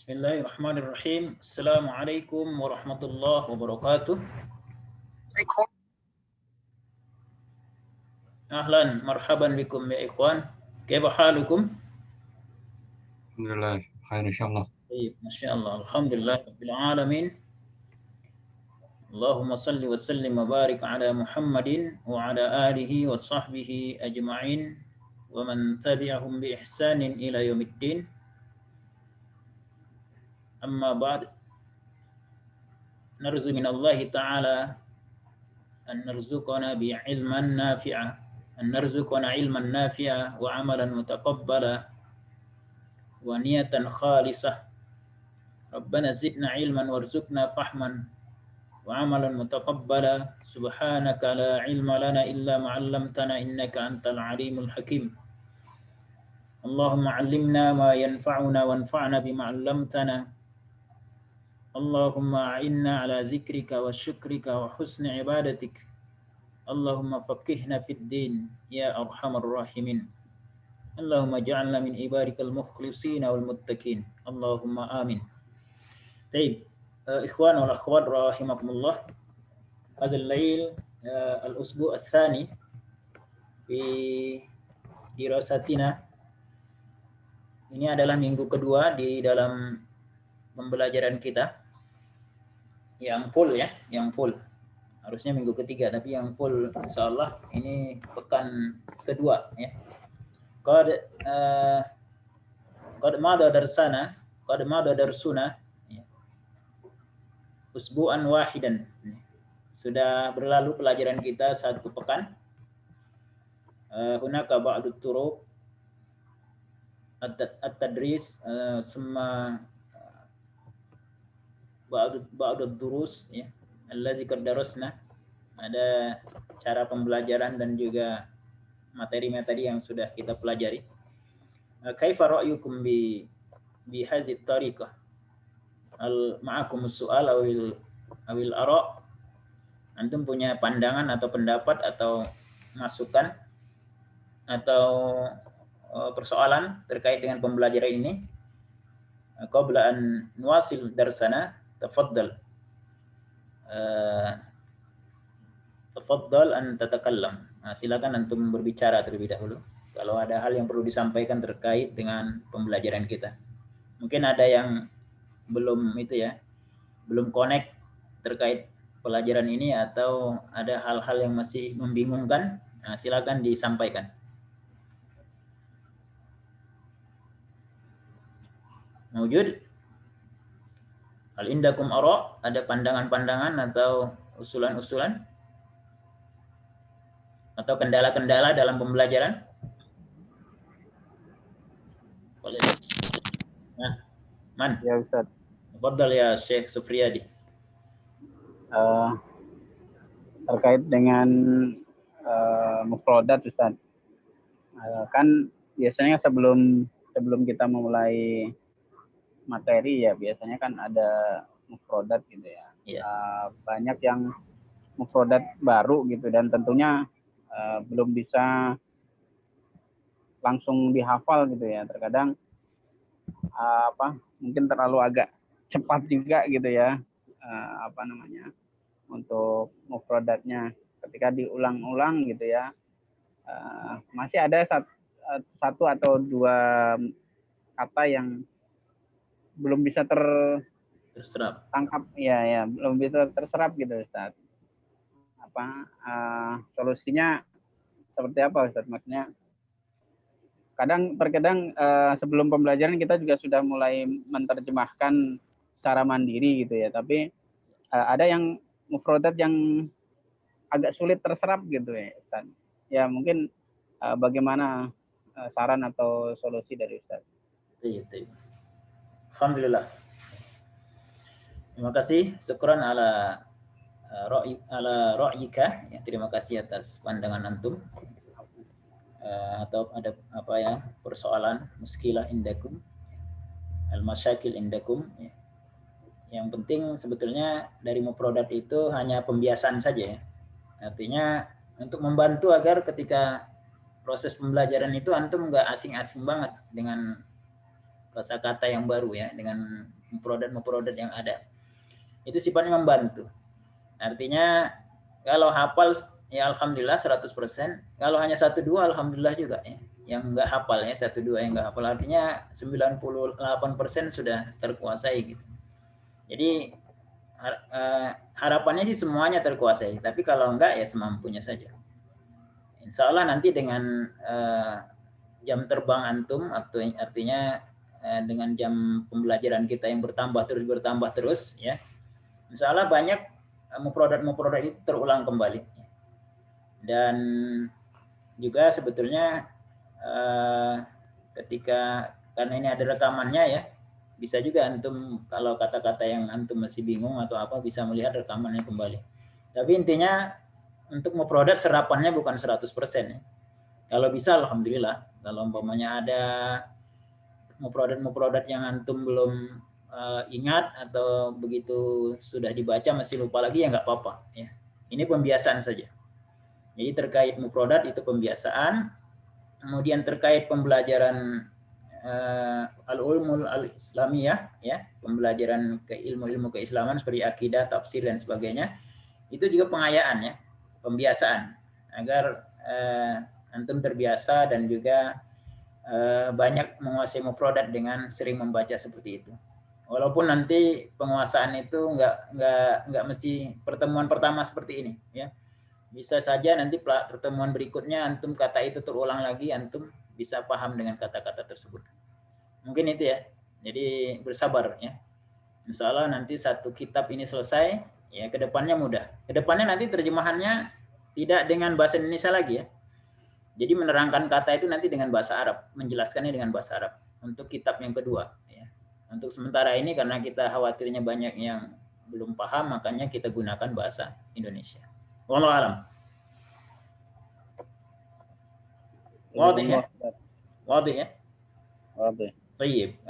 Bismillahirrahmanirrahim. Assalamualaikum warahmatullahi wabarakatuh. Ahlan, marhaban bikum ya ikhwan. Kaifa halukum? Alhamdulillah, khair insyaallah. Baik, masyaallah. Alhamdulillah rabbil alamin. Allahumma salli wa sallim wa barik ala Muhammadin wa ala alihi wa sahbihi ajma'in wa man tabi'ahum bi ihsanin ila yaumiddin. Amma ba'd. Narju min Allah ta'ala an narzuqana bi ilman nafi'ah, an narzuqana ilman nafi'ah wa amalan mutaqabbala wa niyatan khalisah. Rabbana zidna ilman warzuqna fahman wa amalan mutaqabbala. Subhanaka la ilma lana illa ma 'allamtana innaka antal alimul hakim. Allahumma 'allimna ma yanfa'una wanfa'na bima 'allamtana. Allahumma a'inna ala zikrika wa syukrika wa husni ibadatik. Allahumma faqihna fid din ya arhamar rahimin. Allahumma ja'alna min ibadikal mukhlisina wal muttaqin. Allahumma amin. Baik, ikhwan wal akhwat rahimakumullah. Hadha al-lail al-usbu' ats-tsani fi dirasatina. Ini adalah minggu kedua di dalam pembelajaran kita. Yang full ya, yang full. Harusnya minggu ketiga, tapi yang full insyaallah ini pekan kedua ya. Qad mada darsuna ya. Usbu'an wahidan. Sudah berlalu pelajaran kita satu pekan. Hunaka ba'du turuq at-tadris summa ba'du durus ya. Allazi qad darasna. Ada cara pembelajaran dan juga materi-materi yang sudah kita pelajari. Kaifa ra'yukum bi hadhihi tariqah? Ma'akum as-su'al awil ara'? Antum punya pandangan atau pendapat atau masukan atau persoalan terkait dengan pembelajaran ini? Qabla an nuwasil darsana, tafaddal. Tafaddal an tatakallam. Silakan antum berbicara terlebih dahulu kalau ada hal yang perlu disampaikan terkait dengan pembelajaran kita. Mungkin ada yang belum itu ya, belum connect terkait pelajaran ini atau ada hal-hal yang masih membingungkan. Silakan disampaikan. Mawjud? Hal indakum ara', ada pandangan-pandangan atau usulan-usulan? Atau kendala-kendala dalam pembelajaran? Boleh. Nah, Man. Ya Ustaz. Tafadhal ya Syekh Sufriyadi. Terkait dengan mufradat Ustaz. Kan biasanya sebelum kita memulai materi ya biasanya kan ada mufradat gitu ya. Banyak yang mufradat baru gitu dan tentunya belum bisa langsung dihafal gitu ya. Terkadang mungkin terlalu agak cepat juga gitu ya. Untuk mufradatnya ketika diulang-ulang gitu ya. Masih ada satu atau dua kata yang belum bisa terserap. Tangkap ya belum bisa terserap gitu Ustaz. Solusinya seperti apa Ustaz? Maksudnya terkadang sebelum pembelajaran kita juga sudah mulai menerjemahkan secara mandiri gitu ya, tapi ada yang mufradat yang agak sulit terserap gitu ya Ustaz. Ya mungkin bagaimana saran atau solusi dari Ustaz. Iya. Alhamdulillah. Terima kasih. Syukran ala ra'yika. Ya, terima kasih atas pandangan antum. Atau ada apa ya, persoalan muskilah indakum, al-masyakil indakum. Ya. Yang penting sebetulnya dari mufradat itu hanya pembiasaan saja ya. Artinya untuk membantu agar ketika proses pembelajaran itu antum nggak asing-asing banget dengan kosakata yang baru ya, dengan mufradat yang ada. Itu sifatnya membantu. Artinya kalau hafal ya alhamdulillah 100%, kalau hanya 1-2 alhamdulillah juga ya. Yang enggak hafal ya, 1-2 yang enggak hafal artinya 98% sudah terkuasai gitu. Jadi harapannya sih semuanya terkuasai, tapi kalau enggak ya semampunya saja. Insya Allah nanti dengan jam terbang antum, artinya dengan jam pembelajaran kita yang bertambah terus ya, insya Allah banyak mufradat itu terulang kembali. Dan juga sebetulnya ketika karena ini ada rekamannya ya, bisa juga antum kalau kata-kata yang antum masih bingung atau apa bisa melihat rekamannya kembali. Tapi intinya untuk mufradat serapannya bukan 100% ya. Kalau bisa alhamdulillah. Kalau umpamanya ada mufradat yang antum belum ingat atau begitu sudah dibaca masih lupa lagi ya nggak apa-apa ya. Ini pembiasaan saja. Jadi terkait mufradat itu pembiasaan. Kemudian terkait pembelajaran al-ulumul al-islamiyah ya, pembelajaran ke ilmu-ilmu keislaman seperti akidah, tafsir dan sebagainya. Itu juga pengayaan ya, pembiasaan agar antum terbiasa dan juga banyak menguasai mufradat dengan sering membaca seperti itu. Walaupun nanti penguasaan itu nggak mesti pertemuan pertama seperti ini ya. Bisa saja nanti pertemuan berikutnya antum kata itu terulang lagi, antum bisa paham dengan kata-kata tersebut. Mungkin itu ya. Jadi bersabar ya. Insya Allah nanti satu kitab ini selesai, ya kedepannya mudah. Kedepannya nanti terjemahannya tidak dengan bahasa Indonesia lagi ya. Jadi menerangkan kata itu nanti dengan bahasa Arab, menjelaskannya dengan bahasa Arab untuk kitab yang kedua. Ya. Untuk sementara ini karena kita khawatirnya banyak yang belum paham, makanya kita gunakan bahasa Indonesia. Wallahu a'lam. Wadih ya? Wadih ya? Wadih. Baik.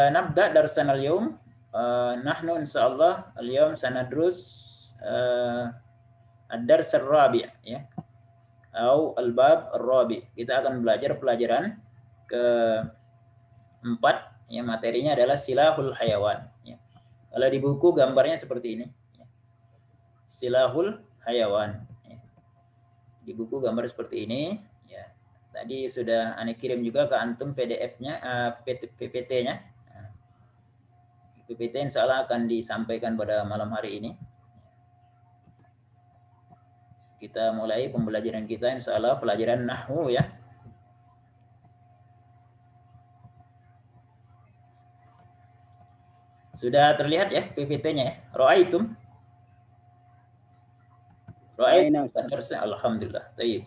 Nabda darsan al-yawm. Nahnu insyaallah al-yawm sanadrus ad-dars ar-rabi' ya. Atau al-bab ar-rabi'. Kita akan belajar pelajaran ke-4 yang materinya adalah silahul hayawan ya. Kalau di buku gambarnya seperti ini ya. Silahul hayawan ya. Di buku gambar seperti ini ya. Tadi sudah Ane kirim juga ke antum PDF-nya, PPT-nya. PPT insya Allah akan disampaikan pada malam hari ini. Kita mulai pembelajaran kita insya Allah pelajaran Nahwu ya. Sudah terlihat ya PPT-nya ya? Ra'aitum? Ra'aitum? Alhamdulillah. Baik.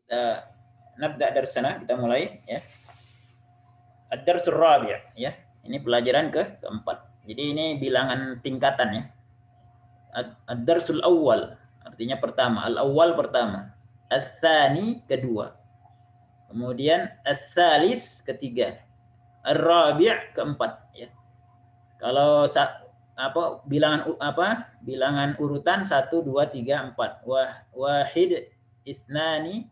Kita nabda darsana, kita mulai ya. Ad-darsul rabi' ya. Ini pelajaran keempat. Jadi ini bilangan tingkatan ya. Ad-darsul awal artinya pertama, al-awwal pertama, ats-tsani kedua. Kemudian ats-tsalis ketiga. Ar-rabi' keempat ya. Kalau bilangan urutan 1 2 3 4. Wahid, isnani,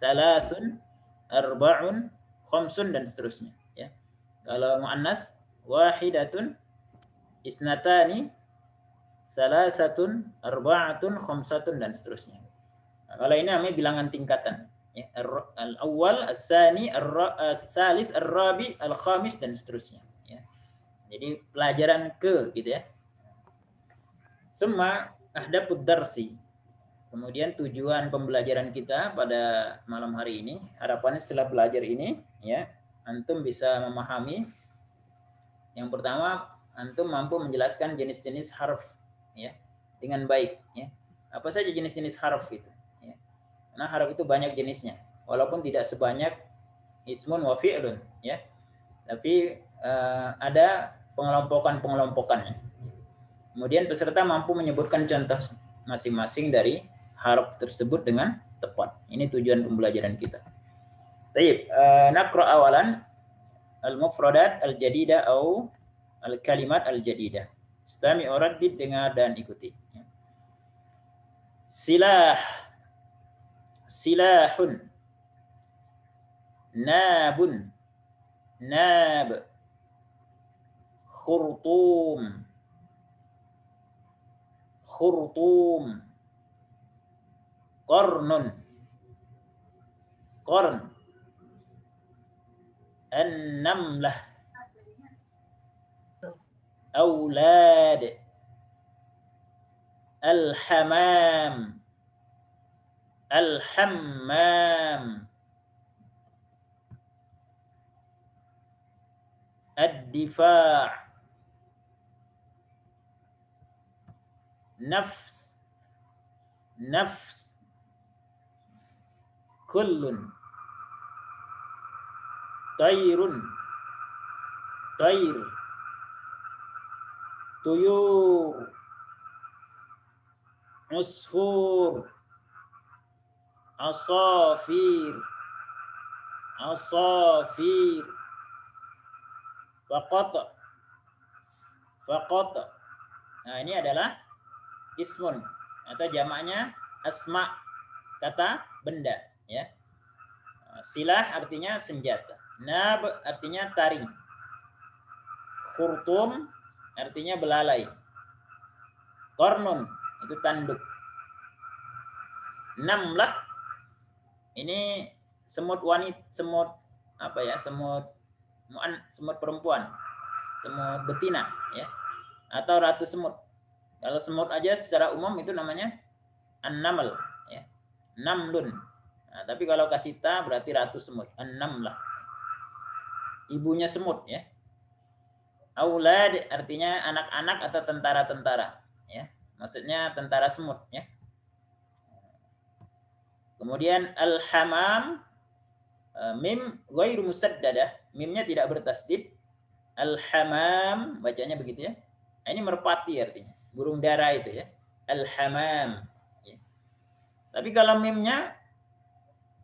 salasun, arba'un, khamsun dan seterusnya ya. Kalau muannas wahidatun, isnatani, salasatun, arba'atun, khamsatun dan seterusnya. Nah, kalau ini namanya bilangan tingkatan ya. Al-awwal, al-tsani, al-tsalis, ar-rabi, al-khamis dan seterusnya ya. Jadi pelajaran ke gitu ya. Summa ahdafud darsi. Kemudian tujuan pembelajaran kita pada malam hari ini, harapannya setelah belajar ini, ya, antum bisa memahami. Yang pertama, antum mampu menjelaskan jenis-jenis harf, ya, dengan baik, ya. Apa saja jenis-jenis harf itu? Ya. Karena harf itu banyak jenisnya, walaupun tidak sebanyak ismun wa fi'lun, ya. Tapi ada pengelompokan-pengelompokannya. Kemudian peserta mampu menyebutkan contoh masing-masing dari harf tersebut dengan tepat. Ini tujuan pembelajaran kita. Baik, naqra awalan al-mufradat al-jadidah atau al-kalimat al-jadidah. Istami' uraddid, dengar dan ikuti. Silah, silahun, nabun, nab, khurtum, khurtum, qarnun, qarn, an-namlah, aulad, al-hamam, al-hammam, ad-difa', nafs, nafs, kullun, tayrun, tayr, tuyur, usfur, asafir, asafir, faqat, faqat. Nah, ini adalah ismun atau jamaknya asma, kata benda, ya. Silah artinya senjata, nab artinya taring, khurtum artinya belalai, qarnun itu tanduk, namlah ini semut wanita, semut apa ya, semut perempuan, semut betina, ya, atau ratu semut. Kalau semut aja secara umum itu namanya an-naml, ya, namlun. Nah, tapi kalau kasita berarti ratu semut, an-namlah, ibunya semut, ya. Aulad artinya anak-anak atau tentara-tentara, ya, maksudnya tentara semut, ya. Kemudian al-hamam, mim ghairu musaddadah, mimnya tidak bertasdid. Al-hamam bacanya begitu, ya. Nah, ini merpati artinya, burung dara itu, ya. Al-hamam. Ya. Tapi kalau mimnya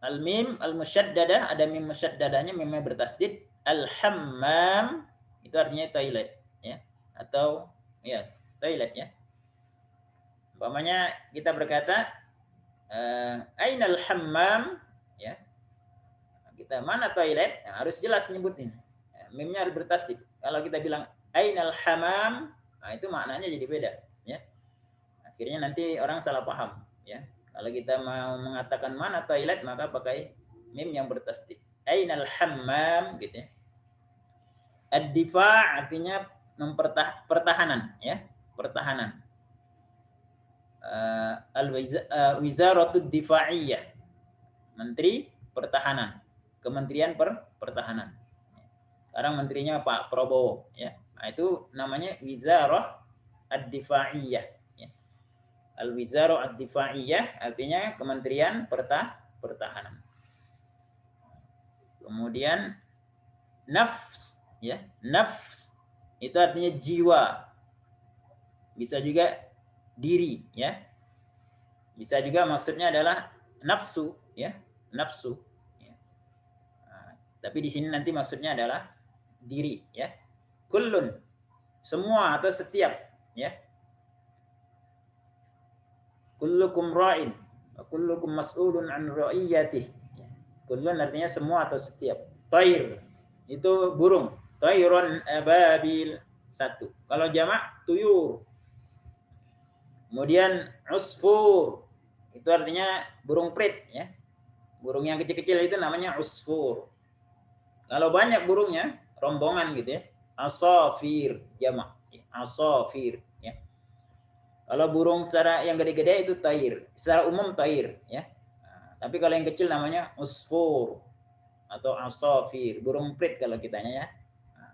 al-mim al-musyaddadah, ada mim musyaddadahnya, mimnya bertasdid. Al-hammam itu artinya toilet, ya, atau ya toilet, ya. Umpamanya kita berkata ainal hammam, ya, kita mana toilet, nah, harus jelas nyebutin, ya, mimnya harus bertasdid. Kalau kita bilang ainal hammam, nah, itu maknanya jadi beda, ya. Akhirnya nanti orang salah paham, ya. Kalau kita mau mengatakan mana toilet, maka pakai mim yang bertasdid, ainal hammam, gitu, ya. Ad-difa' artinya pertahanan, ya, pertahanan. Al-wizaratud difa'iyah, menteri pertahanan, kementerian pertahanan. Sekarang menterinya Pak Prabowo, ya. Nah, itu namanya wizarah ad-difa'iyah, ya. Al-wizarah ad-difa'iyah artinya kementerian pertahanan. Kemudian nafs, ya, nafs itu artinya jiwa, bisa juga diri, ya. Bisa juga maksudnya adalah nafsu, ya, nafsu, ya. Nah, tapi di sini nanti maksudnya adalah diri, ya. Kullun, semua atau setiap, ya. Kullukum ra'in wa kullukum mas'ulun an ra'iyatih. Kullun artinya semua atau setiap. Tayr itu burung, tayrun ababil, satu. Kalau jamak tuyur. Kemudian usfur itu artinya burung prit, ya. Burung yang kecil-kecil itu namanya usfur. Kalau banyak burungnya, rombongan gitu, ya, asafir, jamak, asafir, ya. Kalau burung secara yang gede-gede itu tair, secara umum tair, ya. Nah, tapi kalau yang kecil namanya usfur atau asafir, burung prit kalau kitanya ya. Nah,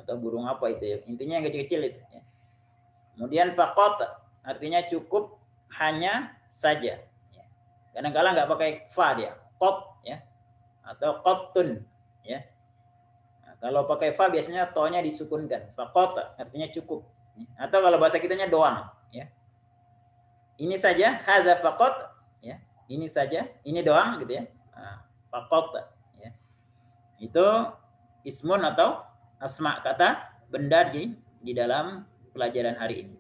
atau burung apa itu ya. Intinya yang kecil-kecil itu. Ya. Kemudian faqat artinya cukup, hanya saja. Ya. Kadang-kadang nggak pakai fa dia, qat ya, atau qattun ya. Nah, kalau pakai fa biasanya to-nya disukunkan. Faqat artinya cukup. Atau kalau bahasa kitanya doang ya. Ini saja, hadza faqat ya. Ini saja, ini doang gitu ya. Nah, faqat ya. Itu ismun atau asma, kata benda di dalam pelajaran hari ini.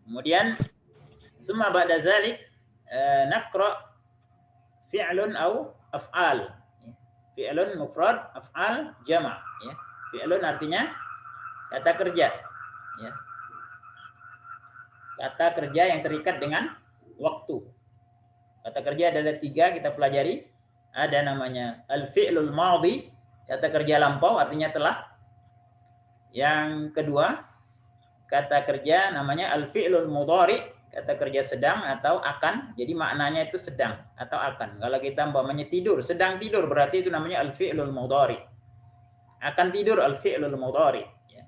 Kemudian summa ba'da zalik naqra fi'lun au af'al. Fi'lun mufrad, af'al jama' ya. Fi'lun artinya kata kerja ya. Kata kerja yang terikat dengan waktu. Kata kerja ada 3 kita pelajari. Ada namanya al-fi'lul madhi, kata kerja lampau artinya telah. Yang kedua, kata kerja namanya al-fi'lul mudhari, kata kerja sedang atau akan. Jadi maknanya itu sedang atau akan. Kalau kita umpamanya tidur, sedang tidur, berarti itu namanya al-fi'lul mudhari. Akan tidur al-fi'lul mudhari ya.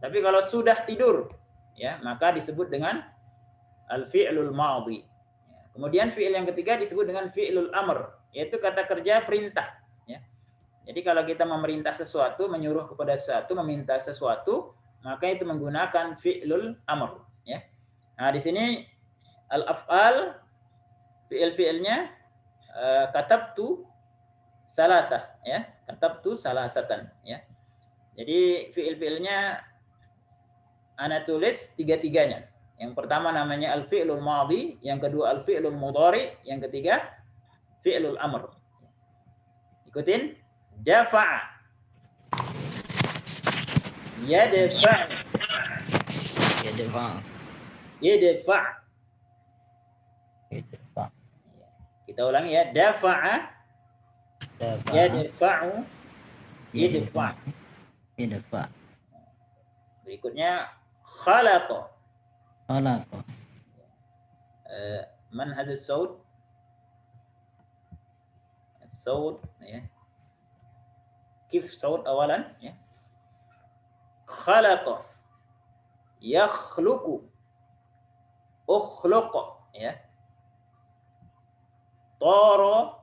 Tapi kalau sudah tidur ya, maka disebut dengan al-fi'lul madhi. Kemudian fi'il yang ketiga disebut dengan fi'lul amr, yaitu kata kerja perintah ya. Jadi kalau kita memerintah sesuatu, menyuruh kepada sesuatu, meminta sesuatu, maka itu menggunakan fi'lul amr ya. Nah, di sini al-af'al fi'il-fi'ilnya katabtu salasah ya, katabtu salasatan ya. Jadi fi'il-fi'ilnya ana tulis 3-3-nya. Yang pertama namanya al-fi'lul madhi, yang kedua al-fi'lul mudhari, yang ketiga fi'lul amr. Ikutin. Dafa'a, yadfa', Yadfa', yadfa'. yadfa', Kita ulangi ya. Dafa'a, yadfa'u, yadfa'. yadfa'. Berikutnya khalaqa. Khalaqa. Man hadha as-saut? Saut ya. Kif saut awalan ya. Khalaqa, yakhluqu, ukhluq ya. Tara,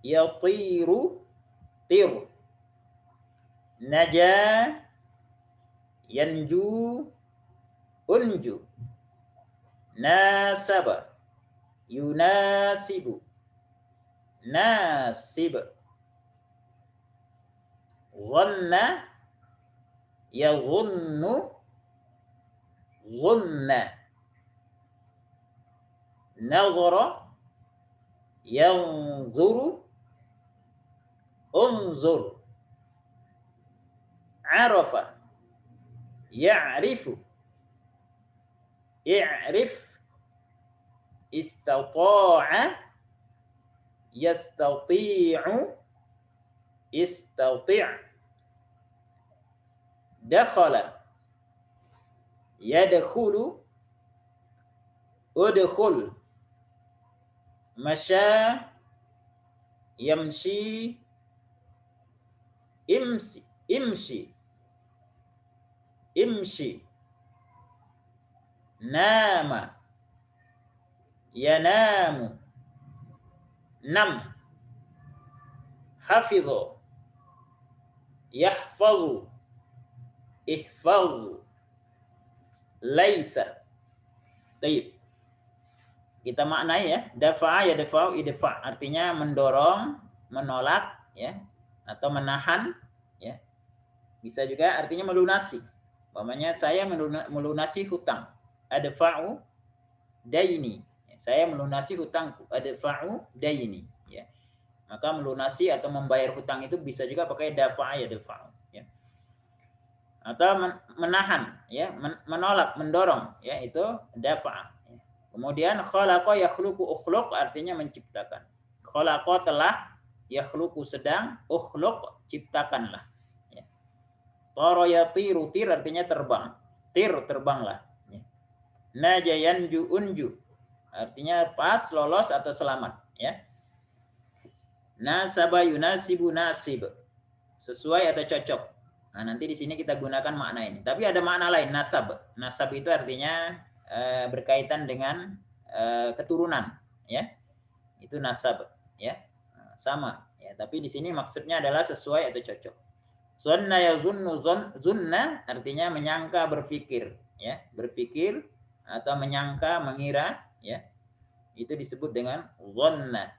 yatiru, tir. Naja, yanju, unju. Nasaba, yunasibu, nasib. Ghanna, yaghunnu, ghunna. Nadhara, yanzuru, unzur. Arafa, ya'rifu, i'rif. Istata'a, yastati'u, istati'. Dakhala, yadkhulu, udkhul. Masya, yamshi, imsi, imshi, imshi. Nama, yanamu, nam. Hafidhu, yahfazu, ihfazu. Laisa. Baik. Kita maknai ya. Dafa'a, yadfa'u, idfa'. Artinya mendorong, menolak ya, atau menahan ya. Bisa juga artinya melunasi. Umpamanya saya melunasi hutang. Adfa'u daini. Saya melunasi hutangku. Adfa'u daini ya. Maka melunasi atau membayar hutang itu bisa juga pakai dafa'a, yadfa'u ya. Atau menahan ya, menolak, mendorong ya, itu dafa'a ya. Kemudian khalaqa, yakhluqu, ukhluq artinya menciptakan. Khalaqa telah, yakhluqu sedang, ukhluq ciptakanlah ya. Tara yatiru, tir artinya terbang. Tir, terbanglah ya. naja yanju unju. Artinya pas, lolos atau selamat, ya. Nasaba yunasibu nasib. Sesuai atau cocok. Nah, nanti di sini kita gunakan makna ini. Tapi ada makna lain, nasab. Nasab itu artinya berkaitan dengan keturunan, ya. Itu nasab, ya. Nah, sama, ya. Tapi di sini maksudnya adalah sesuai atau cocok. Zunna yazunnu zunna artinya menyangka, berpikir, ya. Berpikir atau menyangka, mengira, ya. Itu disebut dengan zunna.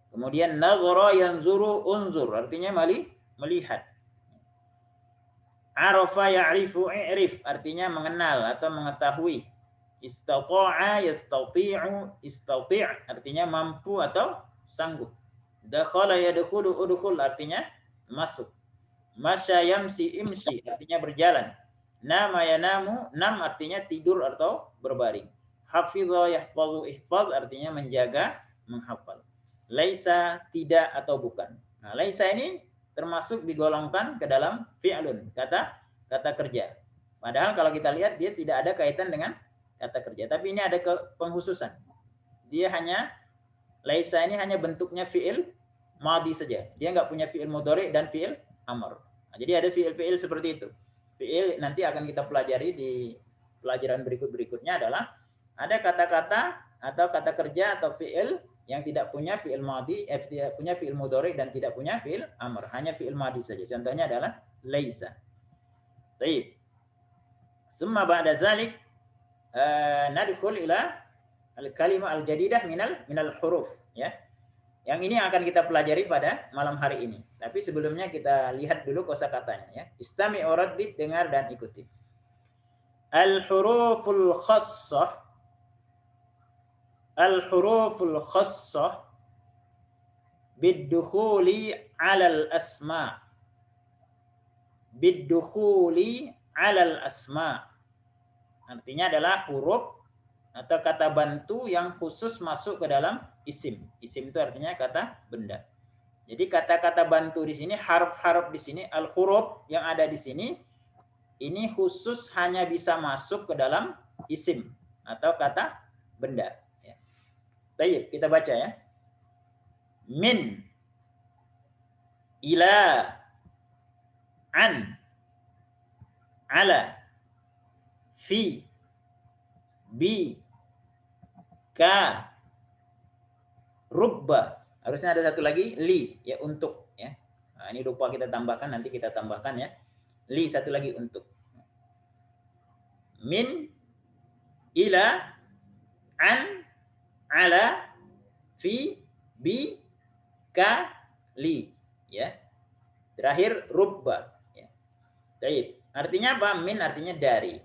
Kemudian nazara yanzuru unzur artinya melihat. Arafa ya'rifu i'rif artinya mengenal atau mengetahui. Istata'a yastati'u istati' artinya mampu atau sanggup. Dakhala yadkhulu udkhul artinya masuk. Masya yamsi imsi artinya berjalan. Nama yanamu nam artinya tidur atau berbaring. Hafidha yahfazu ihfaz artinya menjaga, menghafal. Laisa tidak atau bukan. Nah, laisa ini termasuk digolongkan ke dalam fi'lun, kata kerja. Padahal kalau kita lihat dia tidak ada kaitan dengan kata kerja, tapi ini ada pengkhususan. Dia hanya laisa ini hanya bentuknya fi'il madhi saja. Dia nggak punya fi'il mudhari dan fi'il amr. Nah, jadi ada fi'il seperti itu. Fi'il nanti akan kita pelajari di pelajaran berikutnya adalah ada kata-kata atau kata kerja atau fi'il yang tidak punya fi'il madhi, tidak punya fi'il mudhari dan tidak punya fi'il amr, hanya fi'il madhi saja. Contohnya adalah laisa. Baik. Summa ba'da zalik nadkhul ila al-kalimah al-jadidah minal huruf, ya. Yang ini akan kita pelajari pada malam hari ini. Tapi sebelumnya kita lihat dulu kosakatanya, ya. Istami' waraddid, dengar dan ikuti. Al-huruful khassah. Al-huruful khassah bid-dukhuli 'alal asma. Bid-dukhuli 'alal asma. Artinya adalah huruf atau kata bantu yang khusus masuk ke dalam isim. Isim itu artinya kata benda. Jadi kata-kata bantu di sini, harf-harf di sini, al-huruf yang ada di sini, ini khusus hanya bisa masuk ke dalam isim atau kata benda. Baik, kita baca, ya. Min, ila, an, ala, fi, bi, ka, rubba. Harusnya ada satu lagi, li, ya, untuk, ya. Nah, ini lupa kita tambahkan, nanti kita tambahkan, ya. Li, satu lagi untuk. Min, ila, an, ala, fi, bi, ka, li, ya. Terakhir rubba, ya. Baik. Artinya apa? Min artinya dari.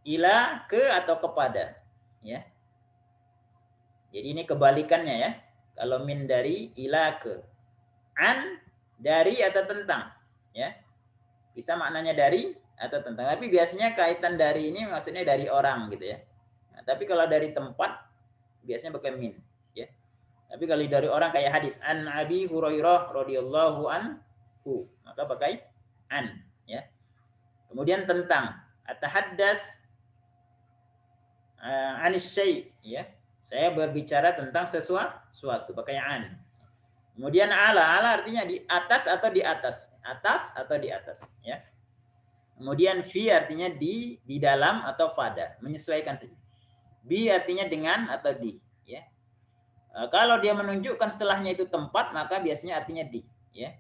Ila, ke atau kepada, ya. Jadi ini kebalikannya, ya. Kalau min dari, ila ke. An dari atau tentang, ya. Bisa maknanya dari atau tentang. Tapi biasanya kaitan dari ini maksudnya dari orang gitu, ya. Nah, tapi kalau dari tempat biasanya pakai min, ya. Tapi kalau dari orang kayak hadis an Abi Hurairah radhiyallahu anhu, maka pakai an, ya. Kemudian tentang atahaddas anis syai', ya. Saya berbicara tentang sesuatu, pakai an. Kemudian ala artinya di atas atau di atas. Atas atau di atas, ya. Kemudian fi artinya di dalam atau pada, menyesuaikan saja. Bi artinya dengan atau di, ya. Kalau dia menunjukkan setelahnya itu tempat, maka biasanya artinya di, ya.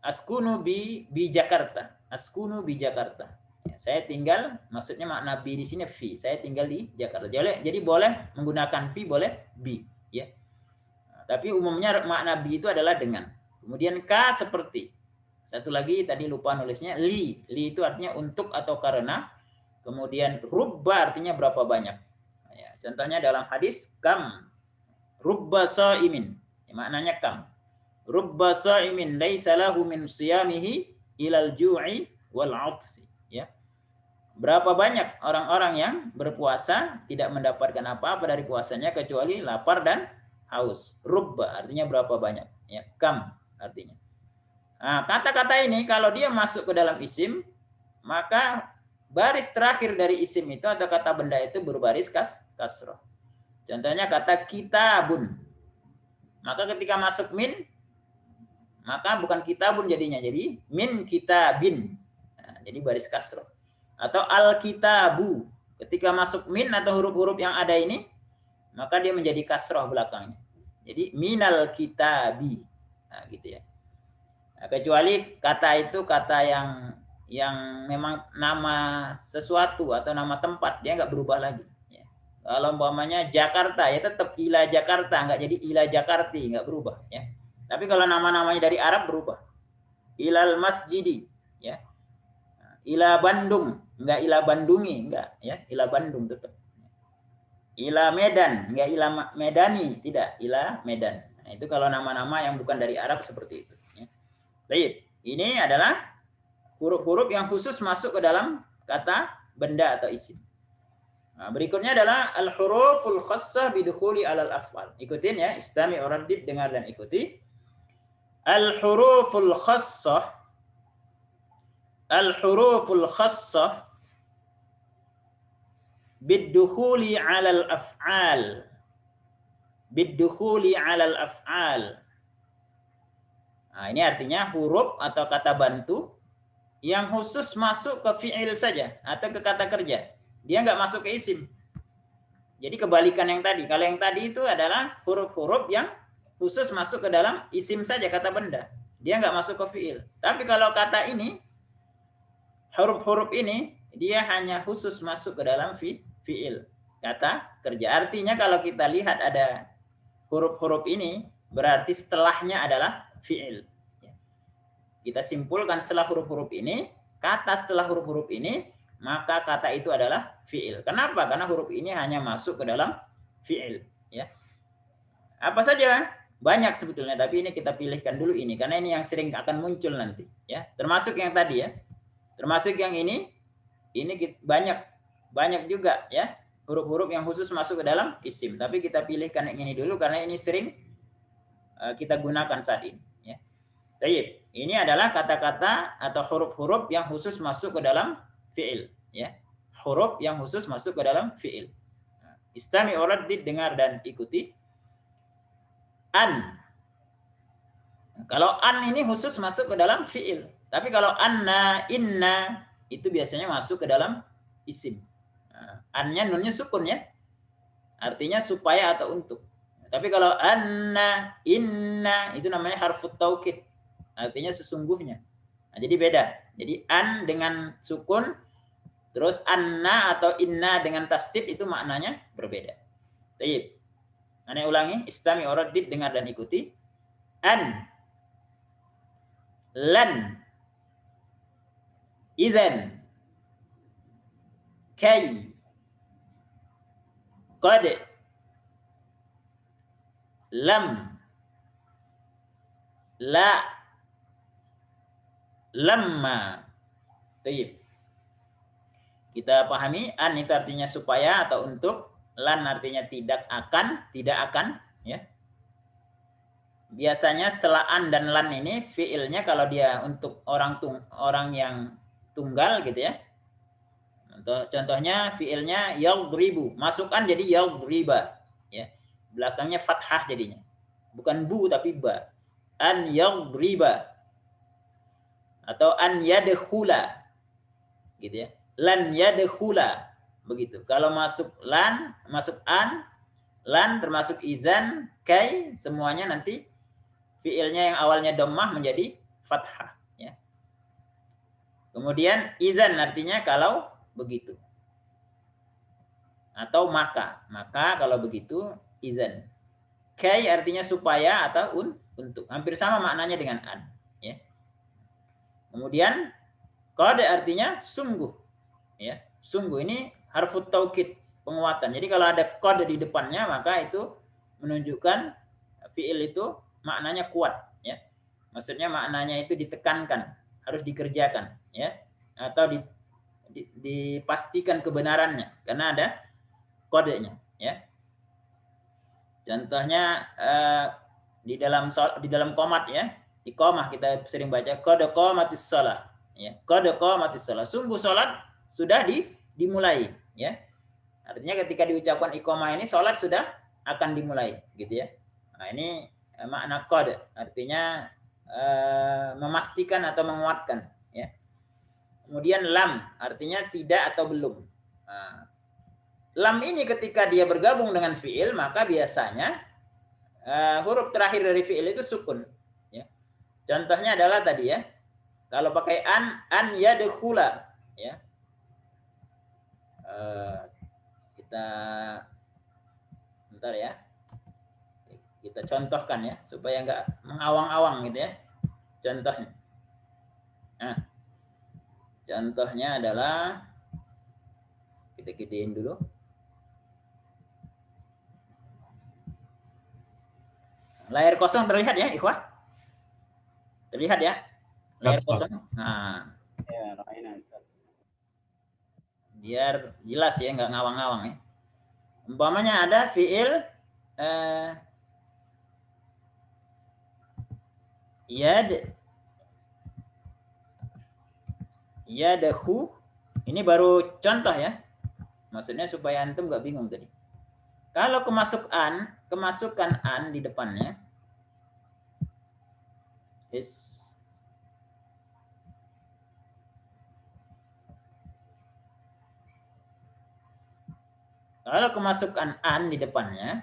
Askunu bi Jakarta. Askunu bi Jakarta. Ya, saya tinggal, maksudnya makna bi di sini fi. Saya tinggal di Jakarta. Jadi boleh menggunakan fi, boleh bi, ya. Nah, tapi umumnya makna bi itu adalah dengan. Kemudian ka seperti. Satu lagi tadi lupa nulisnya li. Li itu artinya untuk atau karena. Kemudian rubba artinya berapa banyak. Ya, contohnya dalam hadis kam rubba sa'imin. Ya, maknanya kam. Rubba sa'imin laisa lahu min siyamihi ilal ju'i wal 'atsi. Ya. Berapa banyak orang-orang yang berpuasa tidak mendapatkan apa-apa dari puasanya kecuali lapar dan haus. Rubba artinya berapa banyak. Ya, kam artinya. Nah, kata-kata ini kalau dia masuk ke dalam isim, maka baris terakhir dari isim itu atau kata benda itu berbaris kasroh. Contohnya kata kitabun. Maka ketika masuk min, maka bukan kitabun jadinya, jadi min kitabin. Nah, jadi baris kasroh. Atau al-kitabu. Ketika masuk min atau huruf-huruf yang ada ini, maka dia menjadi kasroh belakangnya. Jadi minal kitabi. Nah, gitu ya. Nah, kecuali kata itu kata yang memang nama sesuatu atau nama tempat, dia nggak berubah lagi. Ya. Kalau umpamanya Jakarta, ya tetap ila Jakarta, nggak jadi ila Jakarti, nggak berubah. Ya. Tapi kalau nama-namanya dari Arab berubah. Ilal masjidi, ya. Ila Bandung, nggak ila Bandungi, nggak, ya. Ila Bandung tetap. Ila Medan, nggak ila Medani, tidak, ila Medan. Nah, itu kalau nama-nama yang bukan dari Arab seperti itu. Ya. Baik, ini adalah huruf-huruf yang khusus masuk ke dalam kata benda atau isim. Nah, berikutnya adalah al-huruful khassah bidukhuli alal af'al. Ikutin ya, istami uraddid, dengar dan ikuti. Al-huruful khassah, al-huruful khassah bidukhuli alal af'al. Bidukhuli alal af'al. Nah, ini artinya huruf atau kata bantu yang khusus masuk ke fi'il saja atau ke kata kerja. Dia nggak masuk ke isim. Jadi kebalikan yang tadi. Kalau yang tadi itu adalah huruf-huruf yang khusus masuk ke dalam isim saja, kata benda. Dia nggak masuk ke fi'il. Tapi kalau kata ini, huruf-huruf ini, dia hanya khusus masuk ke dalam fi'il. Kata kerja. Artinya kalau kita lihat ada huruf-huruf ini, berarti setelahnya adalah fi'il. Kita simpulkan setelah huruf-huruf ini, kata setelah huruf-huruf ini, maka kata itu adalah fi'il. Kenapa? Karena huruf ini hanya masuk ke dalam fi'il. Ya. Apa saja? Banyak sebetulnya, tapi ini kita pilihkan dulu ini, karena ini yang sering akan muncul nanti. Ya. Termasuk yang tadi ya. Termasuk yang ini banyak juga ya. Huruf-huruf yang khusus masuk ke dalam isim. Tapi kita pilihkan yang ini dulu, karena ini sering kita gunakan saat ini. Ya. Baik, ini adalah kata-kata atau huruf-huruf yang khusus masuk ke dalam fi'il, ya. Huruf yang khusus masuk ke dalam fi'il. Istami uraddid, dengar dan ikuti. An. Kalau an ini khusus masuk ke dalam fi'il. Tapi kalau anna, inna itu biasanya masuk ke dalam isim. An-nya nunnya sukun ya. Artinya supaya atau untuk. Tapi kalau anna, inna itu namanya harfut taukid. Artinya sesungguhnya. Nah, jadi beda. Jadi an dengan sukun, terus anna atau inna dengan tasdid itu maknanya berbeda. Baik. Ana ulangi, istami uraddid, dengar dan ikuti. An, lan, idzan, kay, qad, lam, la, lamma. Baik. Kita pahami, an itu artinya supaya atau untuk, lan artinya tidak akan, ya. Biasanya setelah an dan lan ini fiilnya kalau dia untuk orang yang tunggal gitu ya. Contohnya fiilnya yadribu, masuk an jadi yadriba, ya. Belakangnya fathah jadinya. Bukan bu tapi ba. An yadriba. Atau an yadkhula. Gitu ya. Lan yadkhula. Begitu. Kalau masuk lan, masuk an, lan termasuk izan, kai, semuanya nanti fiilnya yang awalnya dhammah menjadi fathah, ya. Kemudian izan artinya kalau begitu. Atau maka kalau begitu izan. Kai artinya supaya atau untuk. Hampir sama maknanya dengan an, ya. Kemudian qad artinya sungguh, ya. Sungguh ini harfut taukid, penguatan. Jadi kalau ada qad di depannya maka itu menunjukkan fiil itu maknanya kuat, ya. Maksudnya maknanya itu ditekankan, harus dikerjakan, ya. Atau dipastikan kebenarannya karena ada kodenya, ya. Contohnya di dalam qomat ya, iqamah kita sering baca qad qamatis shalah, ya. Qad qamatis shalah, sungguh salat sudah dimulai, ya. Artinya ketika diucapkan iqamah ini sholat sudah akan dimulai, gitu ya. Nah, ini makna qad, artinya memastikan atau menguatkan, ya. Kemudian lam, artinya tidak atau belum. Nah, lam ini ketika dia bergabung dengan fiil, maka biasanya huruf terakhir dari fiil itu sukun, ya. Contohnya adalah tadi, ya, kalau pakai an yadkhula, ya. Kita bentar ya, kita contohkan ya supaya nggak mengawang-awang gitu ya. Contohnya, nah, contohnya adalah kita gedein dulu. Layar kosong terlihat ya, ikhwah? Terlihat ya? Layar kosong. Nah, biar jelas ya, nggak ngawang-ngawang ya. Umpamanya ada fiil yadhu, ini baru contoh ya. Maksudnya supaya antum nggak bingung tadi. Kalau kemasukan an di depannya, kalau kemasukan an di depannya,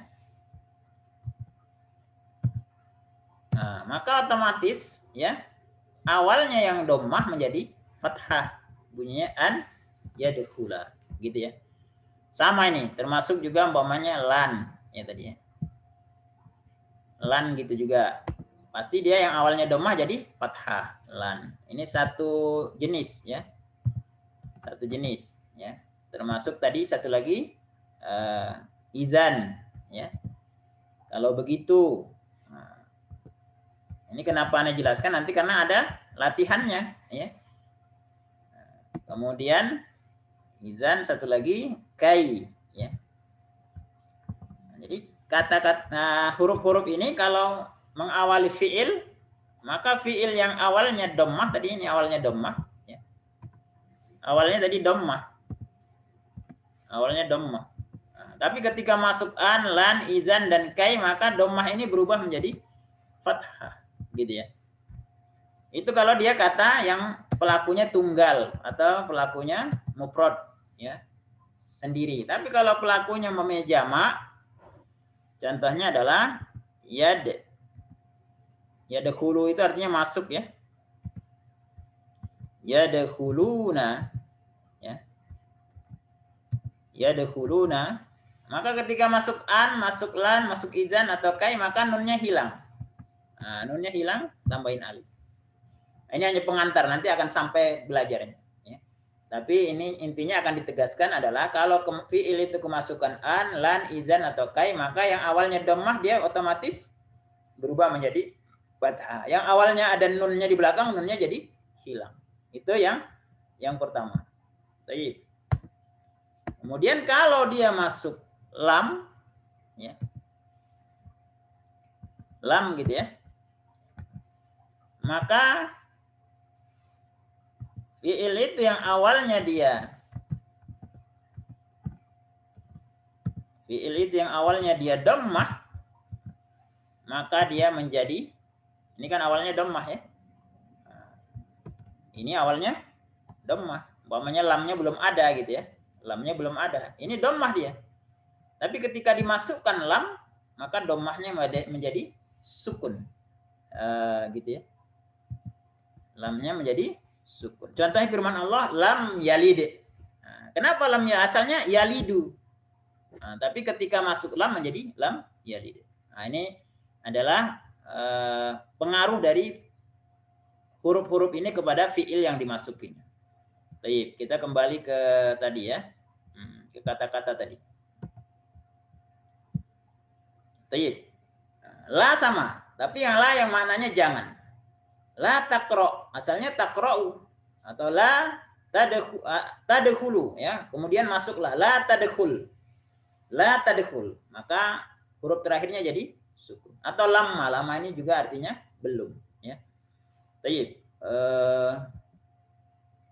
nah, maka otomatis ya awalnya yang dhammah menjadi fathah, bunyinya an yadkhula, gitu ya. Sama ini termasuk juga umpamanya lan ya tadi ya. Lan gitu juga. Pasti dia yang awalnya dhammah jadi fathah, lan. Ini satu jenis ya. Satu jenis ya. Termasuk tadi satu lagi izan ya. Kalau begitu, nah, ini kenapa Anda jelaskan nanti karena ada latihannya ya. Kemudian izan satu lagi kai ya. Jadi kata-kata huruf-huruf ini kalau mengawali fiil, maka fiil yang awalnya dhammah tadi, ini awalnya dhammah ya. Awalnya tadi dhammah. Awalnya dhammah. Tapi ketika masuk an, lan, izan, dan kai, maka dhammah ini berubah menjadi fathah, gitu ya. Itu kalau dia kata yang pelakunya tunggal atau pelakunya mufrad, ya, sendiri. Tapi kalau pelakunya mempunyai jamak, contohnya adalah yadkhulu itu artinya masuk ya. Yadkhuluna, ya. Yadkhuluna. Maka ketika masuk an, masuk lan, masuk izan atau kai, maka nunnya hilang. Nah, nunnya hilang, tambahin alif. Ini hanya pengantar, nanti akan sampai belajarnya. Ya. Tapi ini intinya akan ditegaskan adalah kalau fiil itu kemasukan an, lan, izan atau kai, maka yang awalnya dhammah dia otomatis berubah menjadi fathah. Yang awalnya ada nunnya di belakang, nunnya jadi hilang. Itu yang pertama. Baik. Kemudian kalau dia masuk lam, ya, lam gitu ya, maka fiil itu yang awalnya dia dhammah, maka dia menjadi, ini kan awalnya dhammah ya, ini awalnya dhammah, umpamanya lamnya belum ada gitu ya, lamnya belum ada, ini dhammah dia. Tapi ketika dimasukkan lam, maka dhammahnya menjadi sukun, gitu ya. Lamnya menjadi sukun. Contohnya firman Allah, lam yalid. Nah, kenapa lam ya asalnya yalidu? Nah, tapi ketika masuk lam menjadi lam yalid. Nah, ini adalah pengaruh dari huruf-huruf ini kepada fiil yang dimasukinya. Baik, kita kembali ke tadi ya, ke kata-kata tadi. Baik. La sama, tapi yang la yang maknanya jangan. La takro, asalnya takrou atau la tadkhulu ya. Kemudian masuklah la tadkhul. La tadkhul. Maka huruf terakhirnya jadi sukun. Atau lama, lama ini juga artinya belum ya. Baik.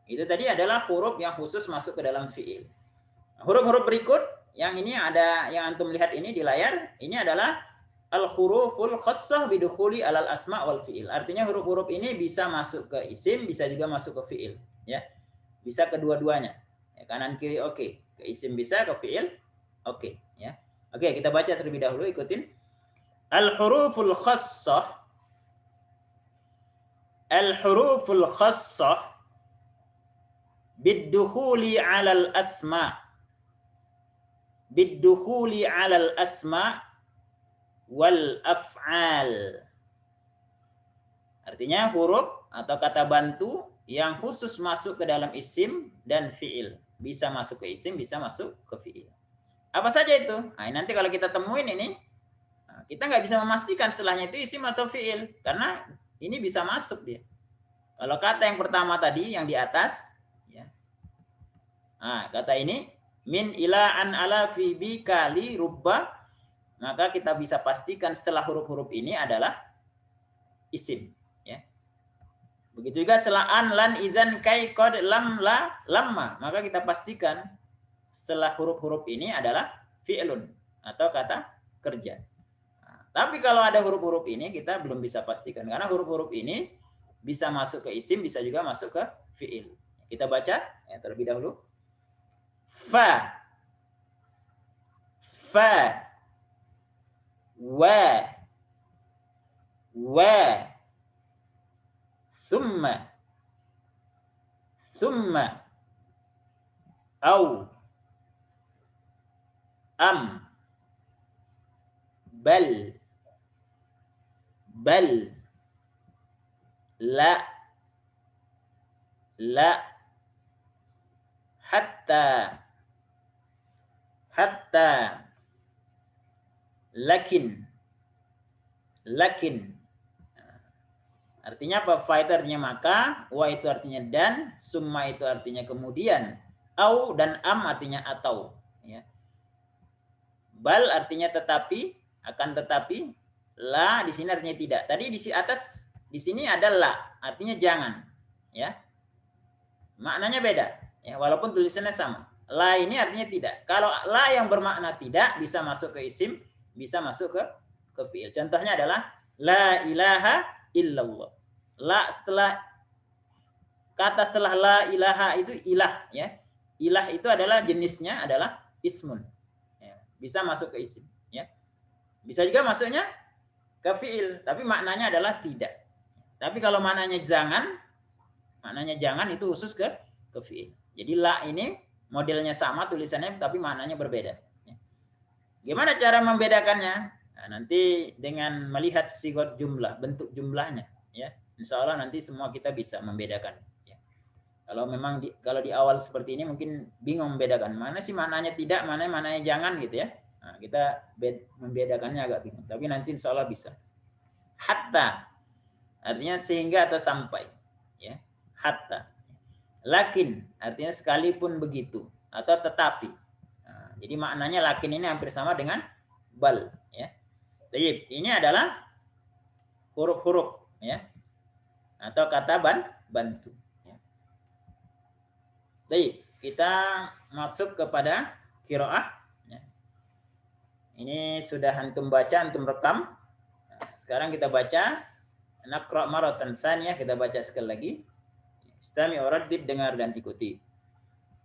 Itu tadi adalah huruf yang khusus masuk ke dalam fiil. Huruf-huruf berikut yang ini ada, yang antum lihat ini di layar, ini adalah al-huruful khassah bidukhuli alal asma wal fiil. Artinya huruf-huruf ini bisa masuk ke isim, bisa juga masuk ke fiil, ya. Bisa kedua-duanya. Ya, kanan kiri oke. Ke isim bisa, ke fiil oke, ya. Oke, kita baca terlebih dahulu, ikutin. Al-huruful khassah. Al-huruful khassah bidukhuli alal asma. Bidukhuli alal asma wal af'al. Artinya huruf atau kata bantu yang khusus masuk ke dalam isim dan fi'il. Bisa masuk ke isim, bisa masuk ke fi'il. Apa saja itu? Nah, nanti kalau kita temuin ini, kita nggak bisa memastikan setelahnya itu isim atau fi'il. Karena ini bisa masuk dia. Kalau kata yang pertama tadi, yang di atas, ya. Nah, kata ini, min ila an ala fi bi kali rubba, maka kita bisa pastikan setelah huruf-huruf ini adalah isim. Begitu juga setelah an, lan, izan, kai, kod, lam, la, lamma. Maka kita pastikan setelah huruf-huruf ini adalah fi'lun atau kata kerja. Nah, tapi kalau ada huruf-huruf ini kita belum bisa pastikan. Karena huruf-huruf ini bisa masuk ke isim, bisa juga masuk ke fi'il. Kita baca ya, terlebih dahulu. Fa. Fa. Wa. Wa. Summa, summa, au, am, bal, bal, la, la, hatta, hatta, lakin, lakin. Artinya apa? Fa itu artinya maka, wa itu artinya dan, summa itu artinya kemudian, au dan am artinya atau. Ya. Bal artinya tetapi, akan tetapi, la di sini artinya tidak. Tadi di atas, di sini ada la, artinya jangan. Ya, maknanya beda. Ya, walaupun tulisannya sama. La ini artinya tidak. Kalau la yang bermakna tidak bisa masuk ke isim, bisa masuk ke fiil. Contohnya adalah la ilaha illallah. La setelah kata setelah la ilaha itu ilah, ya. Ilah itu adalah jenisnya adalah ismun. Ya, bisa masuk ke isim, ya. Bisa juga masuknya ke fiil, tapi maknanya adalah tidak. Tapi kalau maknanya jangan itu khusus ke fiil. Jadi la ini modelnya sama tulisannya tapi maknanya berbeda. Ya. Gimana cara membedakannya? Nah, nanti dengan melihat sigot jumlah, bentuk jumlahnya, ya. Insya Allah nanti semua kita bisa membedakan. Ya. Kalau memang kalau di awal seperti ini mungkin bingung membedakan mana sih maknanya tidak, mananya jangan gitu ya. Nah, kita membedakannya agak bingung. Tapi nanti insya Allah bisa. Hatta artinya sehingga atau sampai. Ya. Hatta. Lakin artinya sekalipun begitu atau tetapi. Nah, jadi maknanya lakin ini hampir sama dengan bal. Ya. Jadi ini adalah huruf-huruf. Ya. Atau kata bantu. Ya. Baik, kita masuk kepada qiraah. Ya. Ini sudah antum baca, antum rekam. Nah, sekarang kita baca. Naqra maratan tsaniyah, kita baca sekali lagi. Istami uraddid, dengar dan ikuti.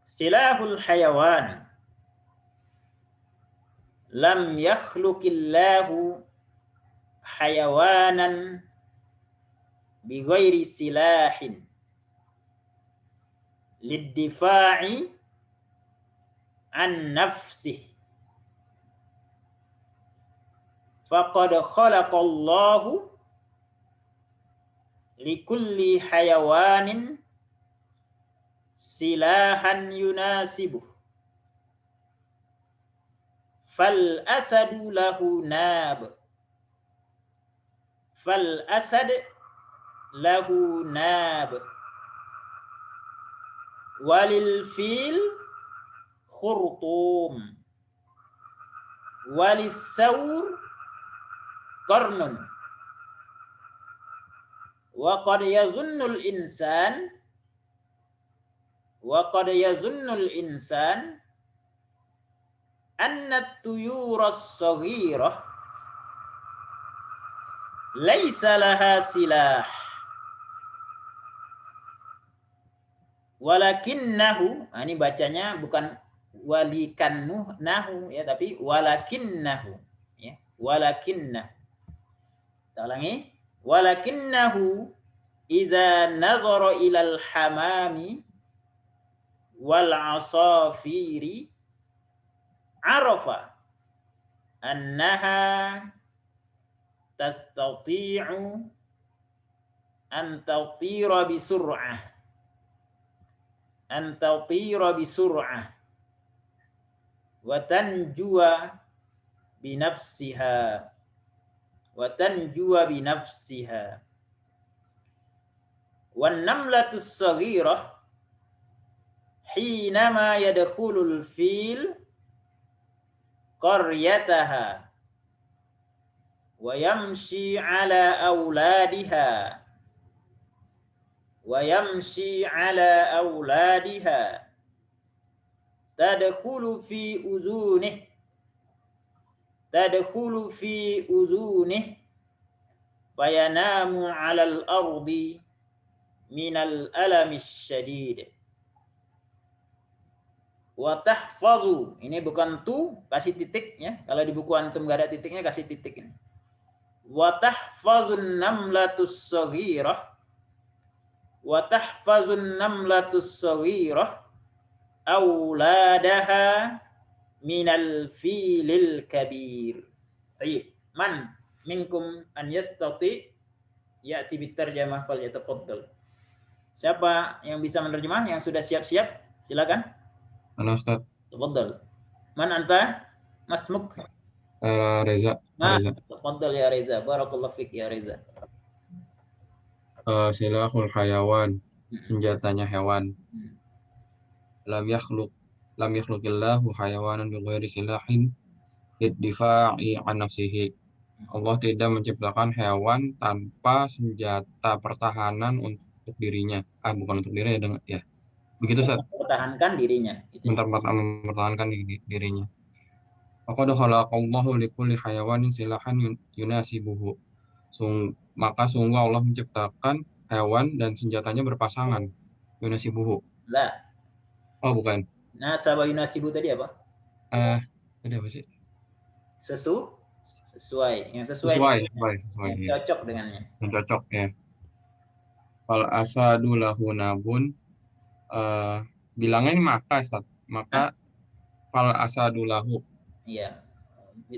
Silahul hayawan. Lam yakhluqillahu hayawanan bighairi silahin liddifa'i an nafsih faqad khalaqallahu likulli hayawanin silahan yunasibuh fal asadu lahu nab fal asad lahu nab walil fil khurtum walil thawr qarnun wa qad yazunnul insan wa qad yazunnul insan anna at-tuyura as-saghirah laisa laha silah walakinnahu, ini bacanya bukan walikannahu ya, tapi walakinnahu ya, walakinnahu. Kita ulangi, walakinnahu idza nadhara ilal hamami wal asafiri arafa annaha tastati'u an tatira bisur'ah wa tanjuwa binafsiha wan namlatus saghirah hinama yadkhulul fil qaryataha wa yamshi ala auladiha tadkhulu fi udhunih fayanamu 'alal ardi minal alamis syadid wa tahfazu, ini bukan tu, kasih titik ya, kalau di buku antum enggak ada titiknya kasih titik ini. Wa tahfazun namlatus saghirah auladaha minal filil kabir. Baik, man minkum an yastati ya'ti bitarjamah fal yatafaddal. Siapa yang bisa menerjemah, yang sudah siap-siap? Silakan. Halo Ustaz. Tafaddal. Man anta? Masmuk? Reza. Tafaddal ya Reza. Barakallahu fik ya Reza. Silahul hayawan, senjatanya hewan. Lam yakhluqillahu hayawanan bighairi silahin liddifa'i an nafsihi. Allah tidak menciptakan hewan tanpa senjata pertahanan untuk dirinya. Bukan untuk dirinya ya. Begitu Ustaz. Mempertahankan dirinya. Mempertahankan dirinya. Faqad khalaqallahu likulli hayawanin silahan yunasibuhu. Maka sungguh Allah menciptakan hewan dan senjatanya berpasangan. Yunasibuhu. La. Oh, bukan. Nasaba yunasibu tadi apa? Tadi apa sih? Sesuai. Yang sesuai. Yang cocok dengannya. Yang cocok ya. Fal asadu lahu nabun. Bilangnya ini maka Ustaz. Maka fal asadu lahu. Iya.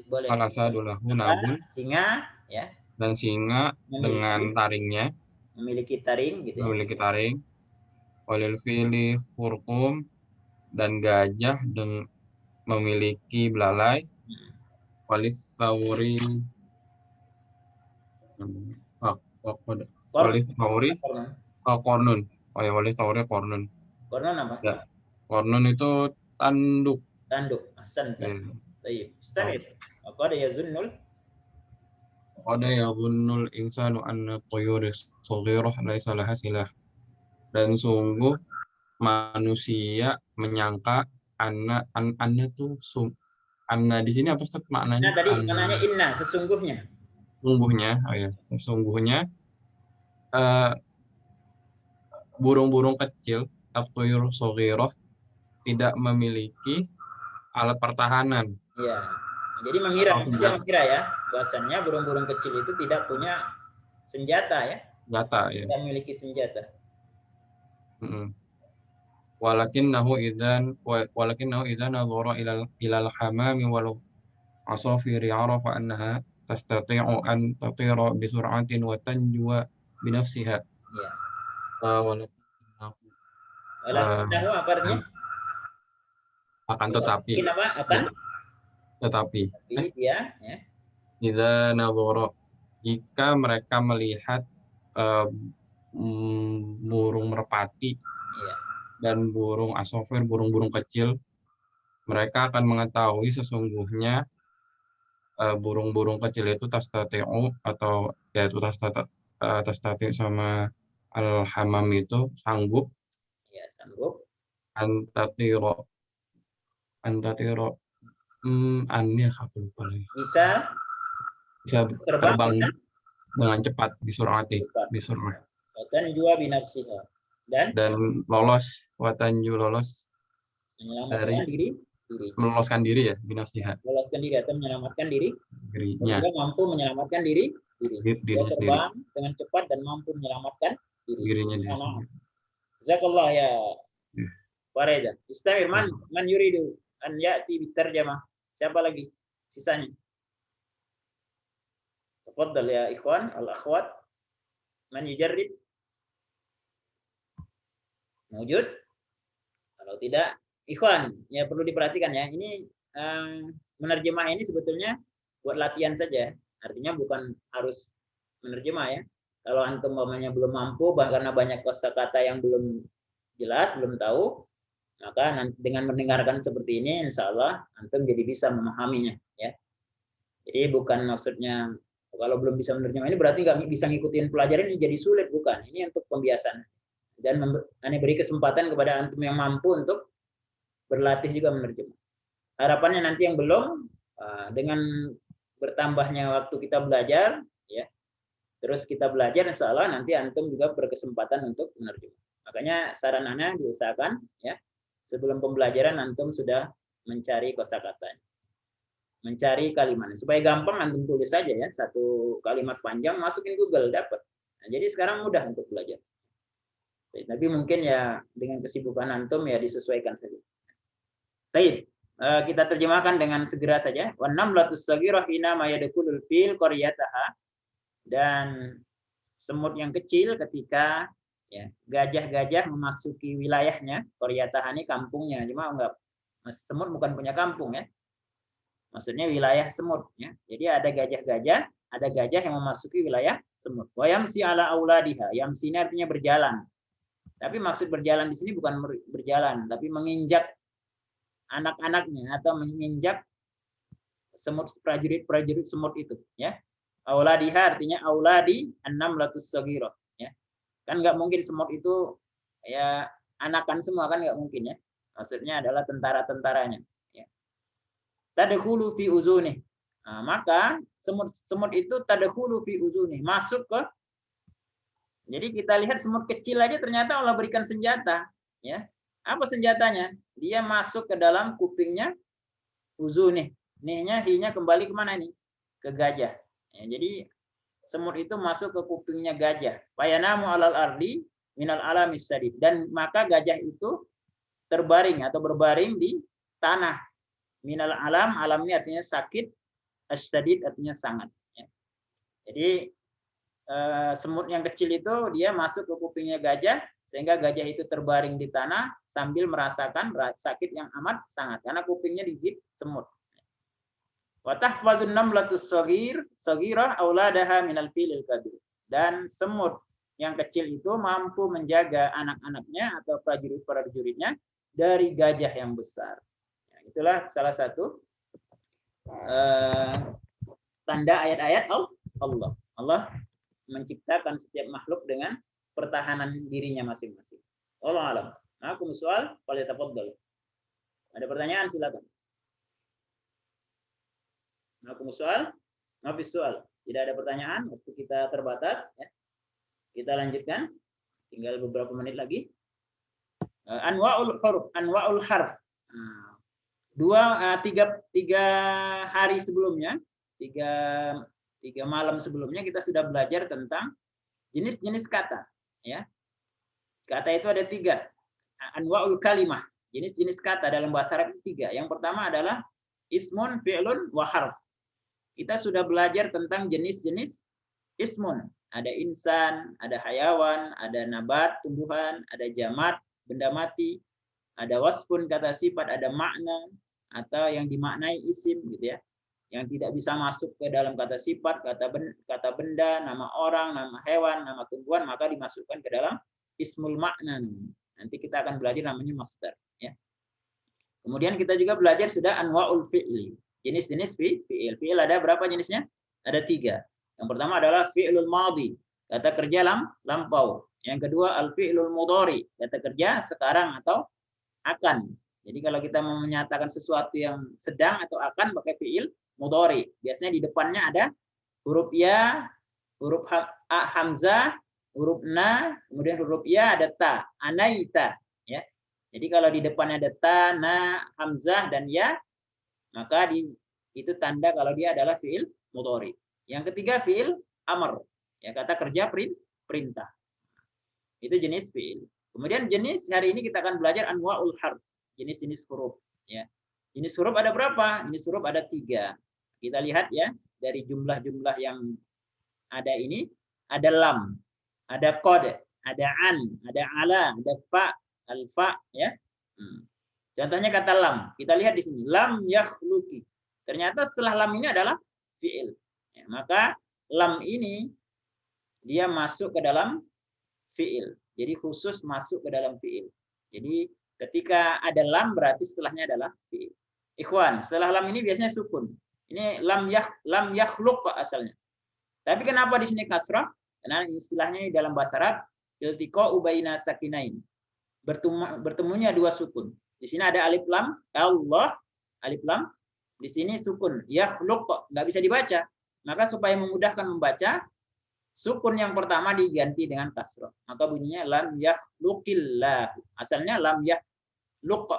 Boleh. Fal asadu lahu nabun. Singa ya. Dan singa dengan taringnya. Memiliki taring gitu ya. Memiliki taring. Walil fili khurtum, dan gajah memiliki belalai. Walil thawri kornun. Oh ya, walil thawri kornun. Kornun apa? Ya. Kornun itu tanduk. Ahsan. Baik. Istanid. Qad yazunnul insanu anna tuyura saghirah laisa laha silah. Dan sungguh manusia menyangka anna tuh anna di sini apa Ustaz maknanya? Nah, tadi maknanya inna, sesungguhnya. Sesungguhnya burung-burung kecil at-tuyur saghirah tidak memiliki alat pertahanan. Iya. Jadi mengira ya, bahwasannya burung-burung kecil itu tidak punya senjata ya. Tidak memiliki senjata. Walakinnahu idzan nadhara ilal hamami wal asafiri arafa annaha tastati'u an tatira bi sur'atin wa tanjuwa bi nafsiha. Iya. Walakinnahu apa artinya? Akan tetapi. Tetapi. Ya. Idza nadhara, jika mereka melihat burung merpati dan burung asofir, burung-burung kecil, mereka akan mengetahui sesungguhnya burung-burung kecil itu tastati'u atau yaitu tastati sama al-hamam itu sanggup antatiro. Antatiro. Annya aku lupa lagi. Bisa Bisa terbang terbang dengan cepat di surati. cepat. Di surah. Dan jua binafsiha. Dan lolos. Watanju lolos. Menyelamatkan diri. Meloloskan diri ya. Binafsiha. Meloloskan diri atau menyelamatkan diri. Dirinya. Dia mampu menyelamatkan diri. Dia terbang dengan cepat dan mampu menyelamatkan dirinya sendiri. Jazakallah ya Fareda. Istamir man yuridu an ya'ti bitarjamah. Siapa lagi sisanya? Tafadhal ya ikhwan, al-akhwat. Man yujarrib? Mawjud? Kalau tidak, ikhwan, ya perlu diperhatikan ya. Ini menerjemah ini sebetulnya buat latihan saja. Artinya bukan harus menerjemah ya. Kalau antum umpamanya belum mampu, karena banyak kosakata yang belum jelas, belum tahu, maka dengan mendengarkan seperti ini, insya Allah antum jadi bisa memahaminya. Ya. Jadi bukan maksudnya kalau belum bisa menerjemah ini berarti nggak bisa ngikutin pelajaran ini jadi sulit, bukan. Ini untuk pembiasaan dan beri kesempatan kepada antum yang mampu untuk berlatih juga menerjemah. Harapannya nanti yang belum, dengan bertambahnya waktu kita belajar, ya, terus kita belajar, insya Allah nanti antum juga berkesempatan untuk menerjemah. Makanya saran ana diusahakan, ya, sebelum pembelajaran antum sudah mencari kosakatanya, mencari kalimatnya, supaya gampang antum tulis saja ya, satu kalimat panjang masukin Google dapat. Nah, jadi sekarang mudah untuk belajar. Tapi mungkin ya dengan kesibukan antum ya disesuaikan saja. Baik. Kita terjemahkan dengan segera saja. Wan namlatus saghirah hina ma yadkhulul fil qaryataha. Dan semut yang kecil ketika ya gajah-gajah memasuki wilayahnya, qaryataha ini kampungnya. Cuma enggak, semut bukan punya kampung ya. Maksudnya wilayah semut ya. Jadi ada gajah-gajah, ada gajah yang memasuki wilayah semut. Wa yamsi ala auladiha. Yamsi ini artinya berjalan. Tapi maksud berjalan di sini bukan berjalan, tapi menginjak anak-anaknya atau menginjak semut, prajurit semut itu ya. Auladiha artinya auladi an-namlatus saghirah ya. Kan nggak mungkin semut itu ya anakan semua, kan nggak mungkin ya. Maksudnya adalah tentara-tentaranya ya. Tadkhulu fi uzunih. Nah, maka semut itu tadkhulu fi uzunih, masuk ke. Jadi kita lihat semut kecil aja ternyata Allah berikan senjata ya. Apa senjatanya? Dia masuk ke dalam kupingnya uzunih. Nihnya, hinya kembali kemana nih? Ke gajah. Ya, jadi semut itu masuk ke kupingnya gajah. Fayanamu alal ardi minal alamis sadid. Dan maka gajah itu terbaring atau berbaring di tanah. Minal alam, alam ini artinya sakit, as-sadid artinya sangat. Ya. Jadi semut yang kecil itu dia masuk ke kupingnya gajah, sehingga gajah itu terbaring di tanah sambil merasakan sakit yang amat sangat karena kupingnya digigit semut. Wa tahfazun namlatus saghirah auladaha minal filil kabir. Dan semut yang kecil itu mampu menjaga anak-anaknya atau prajurit-prajuritnya dari gajah yang besar. Ya, itulah salah satu tanda ayat-ayat Allah. Allah menciptakan setiap makhluk dengan pertahanan dirinya masing-masing. Wallahu a'lam. Ma'akum soal, falyatafaddal. Ada pertanyaan silakan. Ma'akum soal, mafis soal. Tidak ada pertanyaan, waktu kita terbatas ya. Kita lanjutkan. Tinggal beberapa menit lagi. Anwa'ul huruf, anwa'ul harf. Tiga hari sebelumnya, tiga malam sebelumnya kita sudah belajar tentang jenis-jenis kata. Ya, kata itu ada 3. Anwa'ul kalimah, jenis-jenis kata dalam bahasa Arab itu 3. Yang pertama adalah ismun, fi'lun, wa harf. Kita sudah belajar tentang jenis-jenis ismun. Ada insan, ada hayawan, ada nabat, tumbuhan, ada jamad, benda mati, ada wasfun, kata sifat, ada makna atau yang dimaknai isim gitu ya. Yang tidak bisa masuk ke dalam kata sifat, kata benda, nama orang, nama hewan, nama tumbuhan, maka dimasukkan ke dalam ismul makna. Nanti kita akan belajar namanya masdar. Ya. Kemudian kita juga belajar sudah anwa'ul fi'li. Jenis-jenis fi'il. Fi'il ada berapa jenisnya? Ada 3. Yang pertama adalah fi'lul madhi, kata kerja lampau. Yang kedua al-fi'lul mudhari, kata kerja sekarang atau akan. Jadi kalau kita mau menyatakan sesuatu yang sedang atau akan pakai fiil mudhari. Biasanya di depannya ada huruf ya, huruf hamzah, huruf na, kemudian huruf ya ada ta, anaita, ya. Jadi kalau di depannya ada ta, na, hamzah dan ya, maka itu tanda kalau dia adalah fiil mudhari. Yang ketiga fiil amr, ya kata kerja perintah. Itu jenis fiil. Kemudian jenis hari ini kita akan belajar anwaul harf, jenis-jenis huruf, ya. Jenis huruf ada berapa? Jenis huruf ada 3. Kita lihat ya dari jumlah-jumlah yang ada ini, ada lam, ada qad, ada an, ada ala, ada fa, alfa, ya. Contohnya kata lam. Kita lihat di sini, lam yakhluqi. Ternyata setelah lam ini adalah fiil. Ya, maka lam ini dia masuk ke dalam fiil. Jadi khusus masuk ke dalam fiil. Jadi ketika ada lam berarti setelahnya adalah fiil. Ikhwan, setelah lam ini biasanya sukun. Ini lam yakhluq asalnya. Tapi kenapa di sini kasrah? Karena istilahnya dalam bahasa Arab iltiqa'u baina sakinain. Bertemunya 2 sukun. Di sini ada alif lam, Allah, alif lam. Di sini sukun, yakhluq, nggak bisa dibaca. Maka supaya memudahkan membaca, sukun yang pertama diganti dengan kasrah. Maka bunyinya lam yakhluqillah. Asalnya lam yakhluq,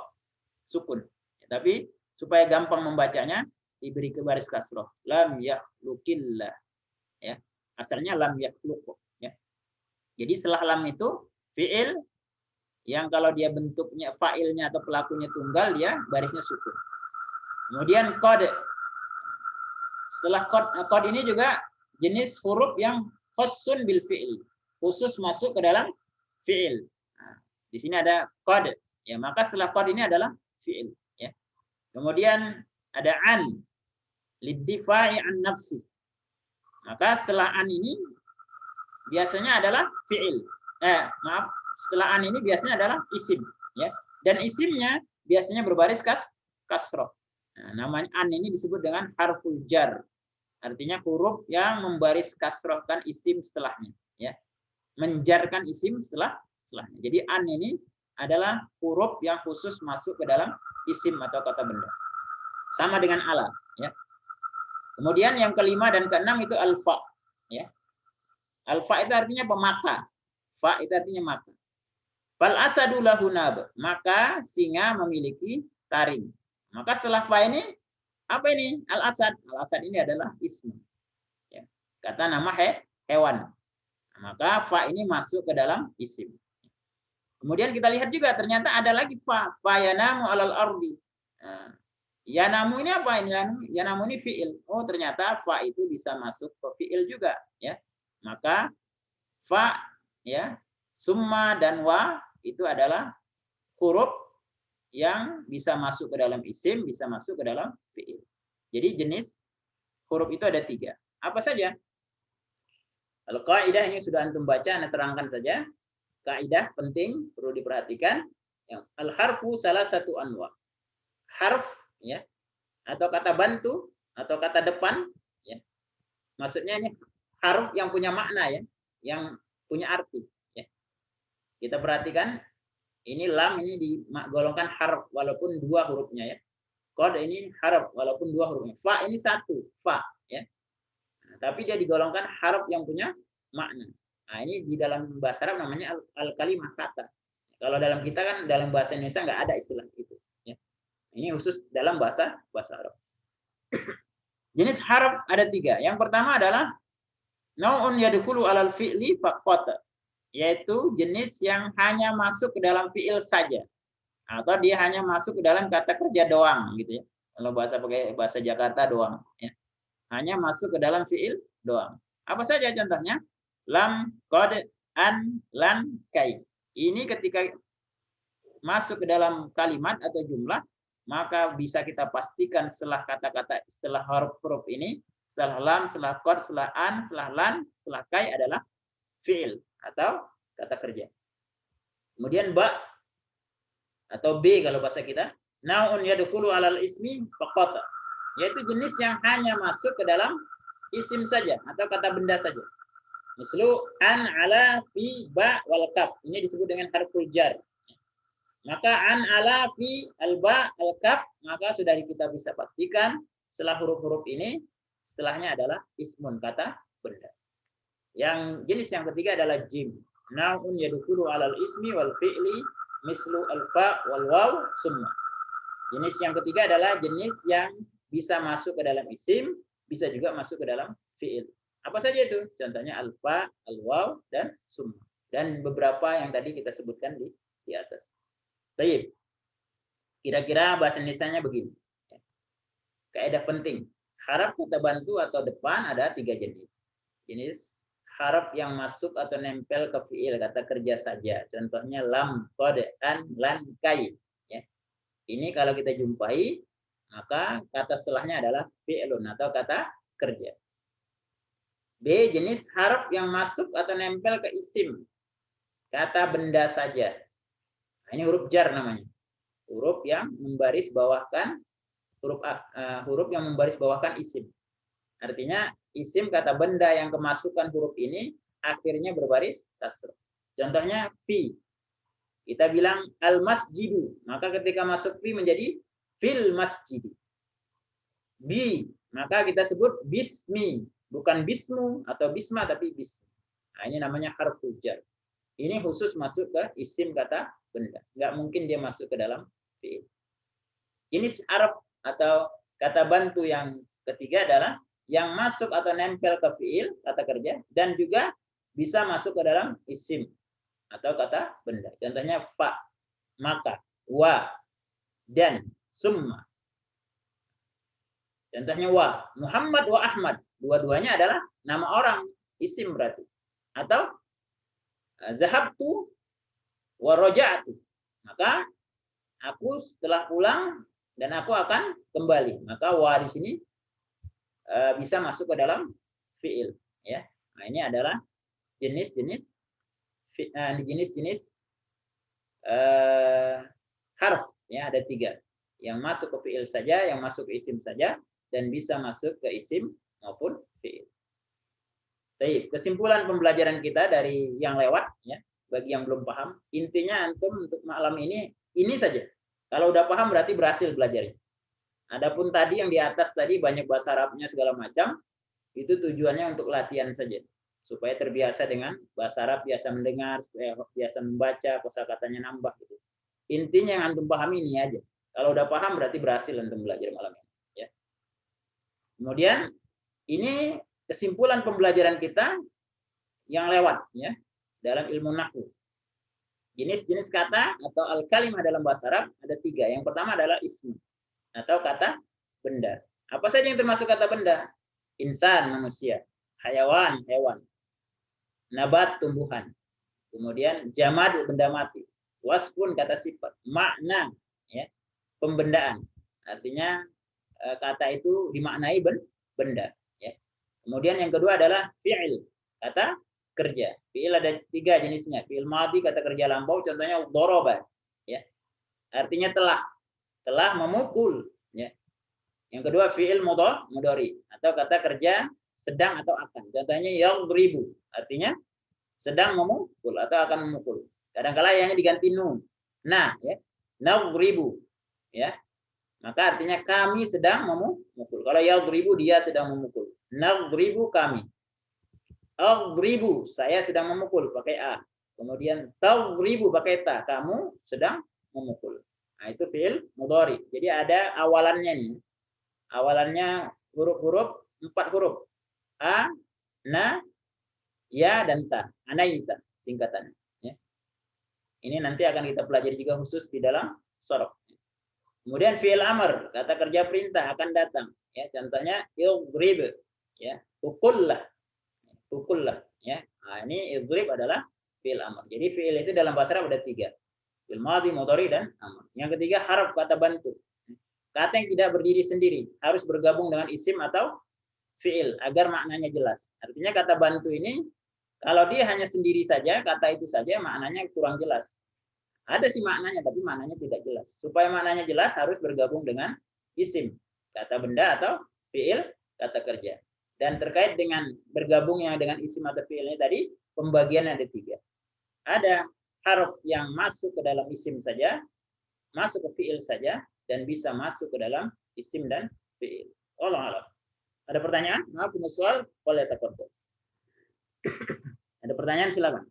sukun. Tapi supaya gampang membacanya, diberi ke baris kasrah. Lam yakhluqillah. Ya. Asalnya lam yakhluq. Ya. Jadi setelah lam itu, fi'il yang kalau dia bentuknya fa'ilnya atau pelakunya tunggal, dia barisnya sukun. Kemudian qad. Setelah qad ini juga jenis huruf yang khassun bil fi'il, khusus masuk ke dalam fi'il. Nah, di sini ada qad, ya maka setelah qad ini adalah fi'il, ya. Kemudian ada an, liddifa'i an nafsi. Maka setelah an ini biasanya adalah fi'il. Setelah an ini biasanya adalah isim, ya. Dan isimnya biasanya berbaris kasroh. Nah, namanya an ini disebut dengan harful jar. Artinya huruf yang membaris kasrohkan isim setelahnya, ya. Menjarkan isim setelahnya. Jadi an ini adalah huruf yang khusus masuk ke dalam isim atau kata benda. Sama dengan ala, ya. Kemudian yang kelima dan keenam itu alfa, ya. Alfa itu artinya pemaka. Fa itu artinya maka. Fal asadu lahu nab, maka singa memiliki taring. Maka setelah fa ini apa ini? Al-asad. Al-asad ini adalah ism. Ya. Kata nama hewan. Maka fa ini masuk ke dalam isim. Kemudian kita lihat juga ternyata ada lagi fa. Fa yanamu alal ardi. Nah, yanamu ini apa? Yanamu ini fi'il. Oh, ternyata fa itu bisa masuk ke fi'il juga, ya. Maka fa, ya, summa dan wa itu adalah huruf yang bisa masuk ke dalam isim, bisa masuk ke dalam fi'il. Jadi jenis huruf itu ada 3. Apa saja? Al-qaidah ini sudah antum baca, anda terangkan saja. Kaidah penting perlu diperhatikan. Al-harfu salah satu anwa. Harf, ya, atau kata bantu atau kata depan, ya. Maksudnya ini harf yang punya makna, ya, yang punya arti, ya. Kita perhatikan. Ini lam ini digolongkan harf walaupun 2 hurufnya, ya. Qad ini harf walaupun 2 hurufnya. Fa ini 1, fa, ya. Nah, tapi dia digolongkan harf yang punya makna. Nah, ini di dalam bahasa Arab namanya al-kalimah kata. Kalau dalam kita kan dalam bahasa Indonesia nggak ada istilah itu, ya. Ini khusus dalam bahasa Arab. Jenis harf ada 3. Yang pertama adalah nau'un yadkhulu alal fi'li faqat, yaitu jenis yang hanya masuk ke dalam fiil saja, atau dia hanya masuk ke dalam kata kerja doang, gitu, ya. Kalau pakai bahasa Jakarta doang, ya. Hanya masuk ke dalam fiil doang. Apa saja contohnya? Lam, qad, an, lan, kai. Ini ketika masuk ke dalam kalimat atau jumlah, maka bisa kita pastikan setelah kata-kata, setelah huruf ini, setelah lam, setelah qad, setelah an, setelah lan, setelah kai adalah fiil atau kata kerja. Kemudian ba atau b kalau bahasa kita, naun yadkhulu alal ismi faqat, yaitu jenis yang hanya masuk ke dalam isim saja atau kata benda saja. Mislu an, ala, fi, ba, wal kaf. Ini disebut dengan harful jar. Maka an, ala, fi, alba, al-kaf, maka sudah kita bisa pastikan setelah huruf-huruf ini setelahnya adalah ismun, kata benda. Yang jenis yang ketiga adalah jim. Naun yadkhulu 'alal ismi wal fi'li mislu al-fa wal waw summa. Jenis yang ketiga adalah jenis yang bisa masuk ke dalam isim, bisa juga masuk ke dalam fi'il. Apa saja itu? Contohnya al-fa, al-waw, dan summa. Dan beberapa yang tadi kita sebutkan di atas. Baik. Kira-kira bahasa Indonesianya begini. Kaidah penting. Haraf kata bantu atau depan ada 3 jenis. Jenis haraf yang masuk atau nempel ke fiil, kata kerja saja. Contohnya lam, qad, an, lan, kai. Ya. Ini kalau kita jumpai, maka kata setelahnya adalah fi'lun atau kata kerja. B, jenis haraf yang masuk atau nempel ke isim. Kata benda saja. Ini huruf jar namanya. Huruf yang membaris bawahkan huruf yang membaris bawahkan isim. Artinya isim kata benda yang kemasukan huruf ini akhirnya berbaris kasroh. Contohnya fi. Kita bilang al masjidu, maka ketika masuk fi menjadi fil masjidi. Bi, maka kita sebut bismi, bukan bismu atau bisma tapi bismi. Nah, ini namanya harful jar. Ini khusus masuk ke isim kata benda. Nggak mungkin dia masuk ke dalam fi'il. Jenis arab atau kata bantu yang ketiga adalah yang masuk atau nempel ke fi'il, kata kerja, dan juga bisa masuk ke dalam isim atau kata benda. Contohnya fa, maka, wa, dan, summa. Contohnya wa, Muhammad wa Ahmad. Dua-duanya adalah nama orang, isim berarti. Atau zahabtu wa raja'tu. Maka aku setelah pulang dan aku akan kembali. Maka wa di sini bisa masuk ke dalam fiil, ya. Nah, ini adalah jenis-jenis harf, ya, ada 3. Yang masuk ke fiil saja, yang masuk ke isim saja, dan bisa masuk ke isim maupun fiil. Baik, kesimpulan pembelajaran kita dari yang lewat, ya, bagi yang belum paham, intinya antum untuk malam ini saja. Kalau udah paham berarti berhasil belajarnya. Adapun tadi yang di atas tadi banyak bahasa Arabnya segala macam, itu tujuannya untuk latihan saja, supaya terbiasa dengan bahasa Arab, biasa mendengar, supaya biasa membaca, kosakatanya nambah gitu. Intinya yang antum pahami ini aja. Kalau udah paham berarti berhasil antum belajar malam ini, ya. Kemudian ini kesimpulan pembelajaran kita yang lewat, ya, dalam ilmu nahwu. Jenis-jenis kata atau al-kalimah dalam bahasa Arab ada 3. Yang pertama adalah ismu atau kata benda. Apa saja yang termasuk kata benda? Insan, manusia. Hayawan, hewan. Nabat, tumbuhan. Kemudian jamad, benda mati. Wasfun, kata sifat. Makna, ya, pembendaan. Artinya kata itu dimaknai benda. Ya. Kemudian yang kedua adalah fi'il, kata kerja. Fi'il ada 3 jenisnya. Fi'il madhi, kata kerja lampau, contohnya doroba, ya. Artinya telah memukul, ya. Yang kedua fi'il mudhari atau kata kerja sedang atau akan. Contohnya yadribu, artinya sedang memukul atau akan memukul. Kadang-kala yang diganti nun. Nah, ya. Nadribu, ya. Maka artinya kami sedang memukul. Kalau yadribu dia sedang memukul. Nadribu kami. Adribu saya sedang memukul pakai a. Kemudian tadribu pakai ta, kamu sedang memukul. Nah, itu fi'il mudhari. Jadi ada awalannya nih. Awalannya huruf-huruf 4 huruf. A, na, ya, dan ta. Anaita singkatannya, ya. Ini nanti akan kita pelajari juga khusus di dalam sorof. Kemudian fi'il amr, kata kerja perintah akan datang, ya. Contohnya idrib, ya. Pukullah. Pukullah, ya. Nah, ini idrib adalah fi'il amr. Jadi fi'il itu dalam bahasa Arab ada 3. Fi'il madhi, mudhari, dan amr. Yang ketiga harf, kata bantu. Kata yang tidak berdiri sendiri, harus bergabung dengan isim atau fi'il agar maknanya jelas. Artinya kata bantu ini kalau dia hanya sendiri saja, kata itu saja maknanya kurang jelas. Ada sih maknanya tapi maknanya tidak jelas. Supaya maknanya jelas harus bergabung dengan isim, kata benda atau fi'il, kata kerja. Dan terkait dengan bergabungnya dengan isim atau fi'ilnya tadi, pembagian ada 3. Ada harf yang masuk ke dalam isim saja, masuk ke fi'il saja dan bisa masuk ke dalam isim dan fi'il. Wallahu a'lam. Ada pertanyaan? Maaf, punya soal? Boleh tafadhol. Ada pertanyaan silakan.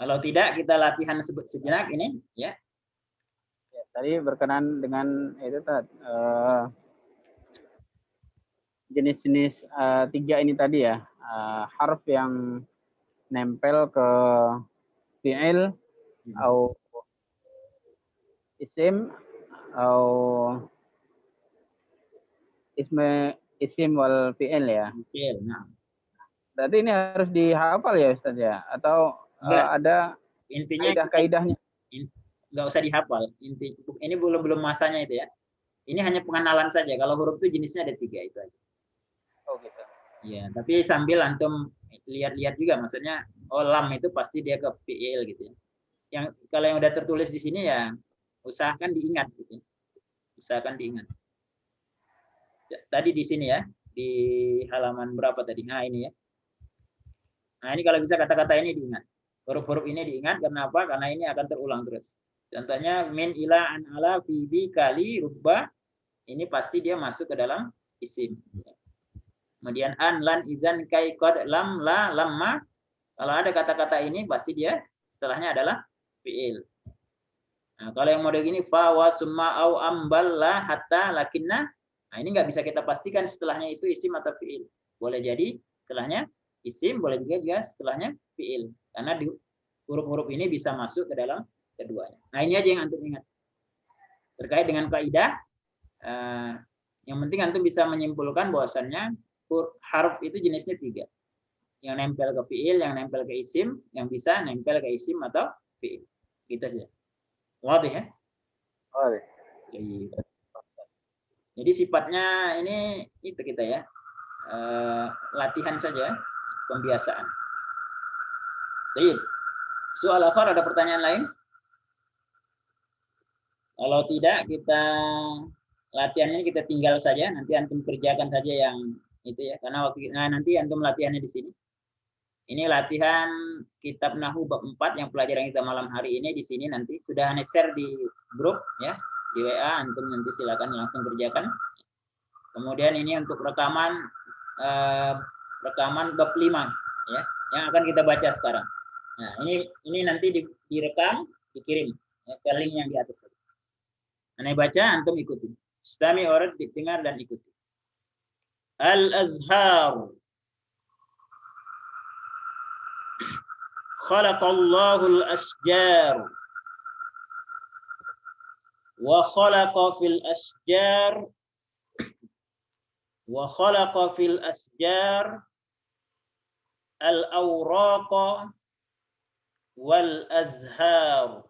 Kalau tidak kita latihan sejenak ini ya. Ya, tadi berkenan dengan itu jenis-jenis 3 ini tadi ya, harf yang nempel ke fi'il atau isim atau isim wal fi'il ya. Fi'il. Nah. Berarti ini harus dihafal ya Ustaz ya, atau ada intinya kaidah-kaidahnya? Nggak usah dihafal. Ini belum masanya itu ya. Ini hanya pengenalan saja. Kalau huruf itu jenisnya ada 3 itu aja. Oh gitu. Ya, tapi sambil antum lihat-lihat juga, maksudnya lam itu pasti dia ke fi'il gitu ya. Yang kalau yang udah tertulis di sini ya usahakan diingat gitu. Usahakan diingat. Tadi di sini ya, di halaman berapa tadi? Nah, ini ya. Nah, ini kalau bisa kata-kata ini diingat. Huruf-huruf ini diingat karena apa? Karena ini akan terulang terus. Contohnya min, ila, an, ala, fi, bi, kali, rubba. Ini pasti dia masuk ke dalam isim. Kemudian an, lan, idzan, kai, qad, lam, la, lamma. Kalau ada kata-kata ini pasti dia setelahnya adalah fi'il. Nah, kalau yang model gini fa, wa, summa, au, ambal, la, hatta, lakinna. Nah, ini nggak bisa kita pastikan setelahnya itu isim atau fi'il. Boleh jadi setelahnya isim, boleh juga setelahnya fi'il. Karena di huruf-huruf ini bisa masuk ke dalam keduanya. Nah, ini aja yang antum ingat. Terkait dengan kaidah, yang penting antum bisa menyimpulkan bahwasannya haruf itu jenisnya 3. Yang nempel ke fi'il, yang nempel ke isim, yang bisa nempel ke isim atau fi'il. Gitu aja. Wadih ya? Wadih. Jadi sifatnya ini itu kita ya. Latihan saja, pembiasaan. Baik. Soal akhir, ada pertanyaan lain? Kalau tidak, kita latihan ini kita tinggal saja, nanti antum kerjakan saja yang itu ya, karena nanti antum latihannya di sini. Ini latihan kitab Nahwu bab 4 yang pelajaran kita malam hari ini di sini, nanti sudah share di grup ya, di WA, antum nanti silakan langsung kerjakan. Kemudian ini untuk rekaman bab 5 ya, yang akan kita baca sekarang. Nah, ini nanti direkam, dikirim ya, ke link yang di atas tadi. Anda baca, antum ikuti. Istami orang dengar dan ikuti. Al-azhar. Khalaqallahu al-ashjar. Wa khalaqa fil ashjar. Wa khalaqa fil ashjar al-awraqa wal azhar.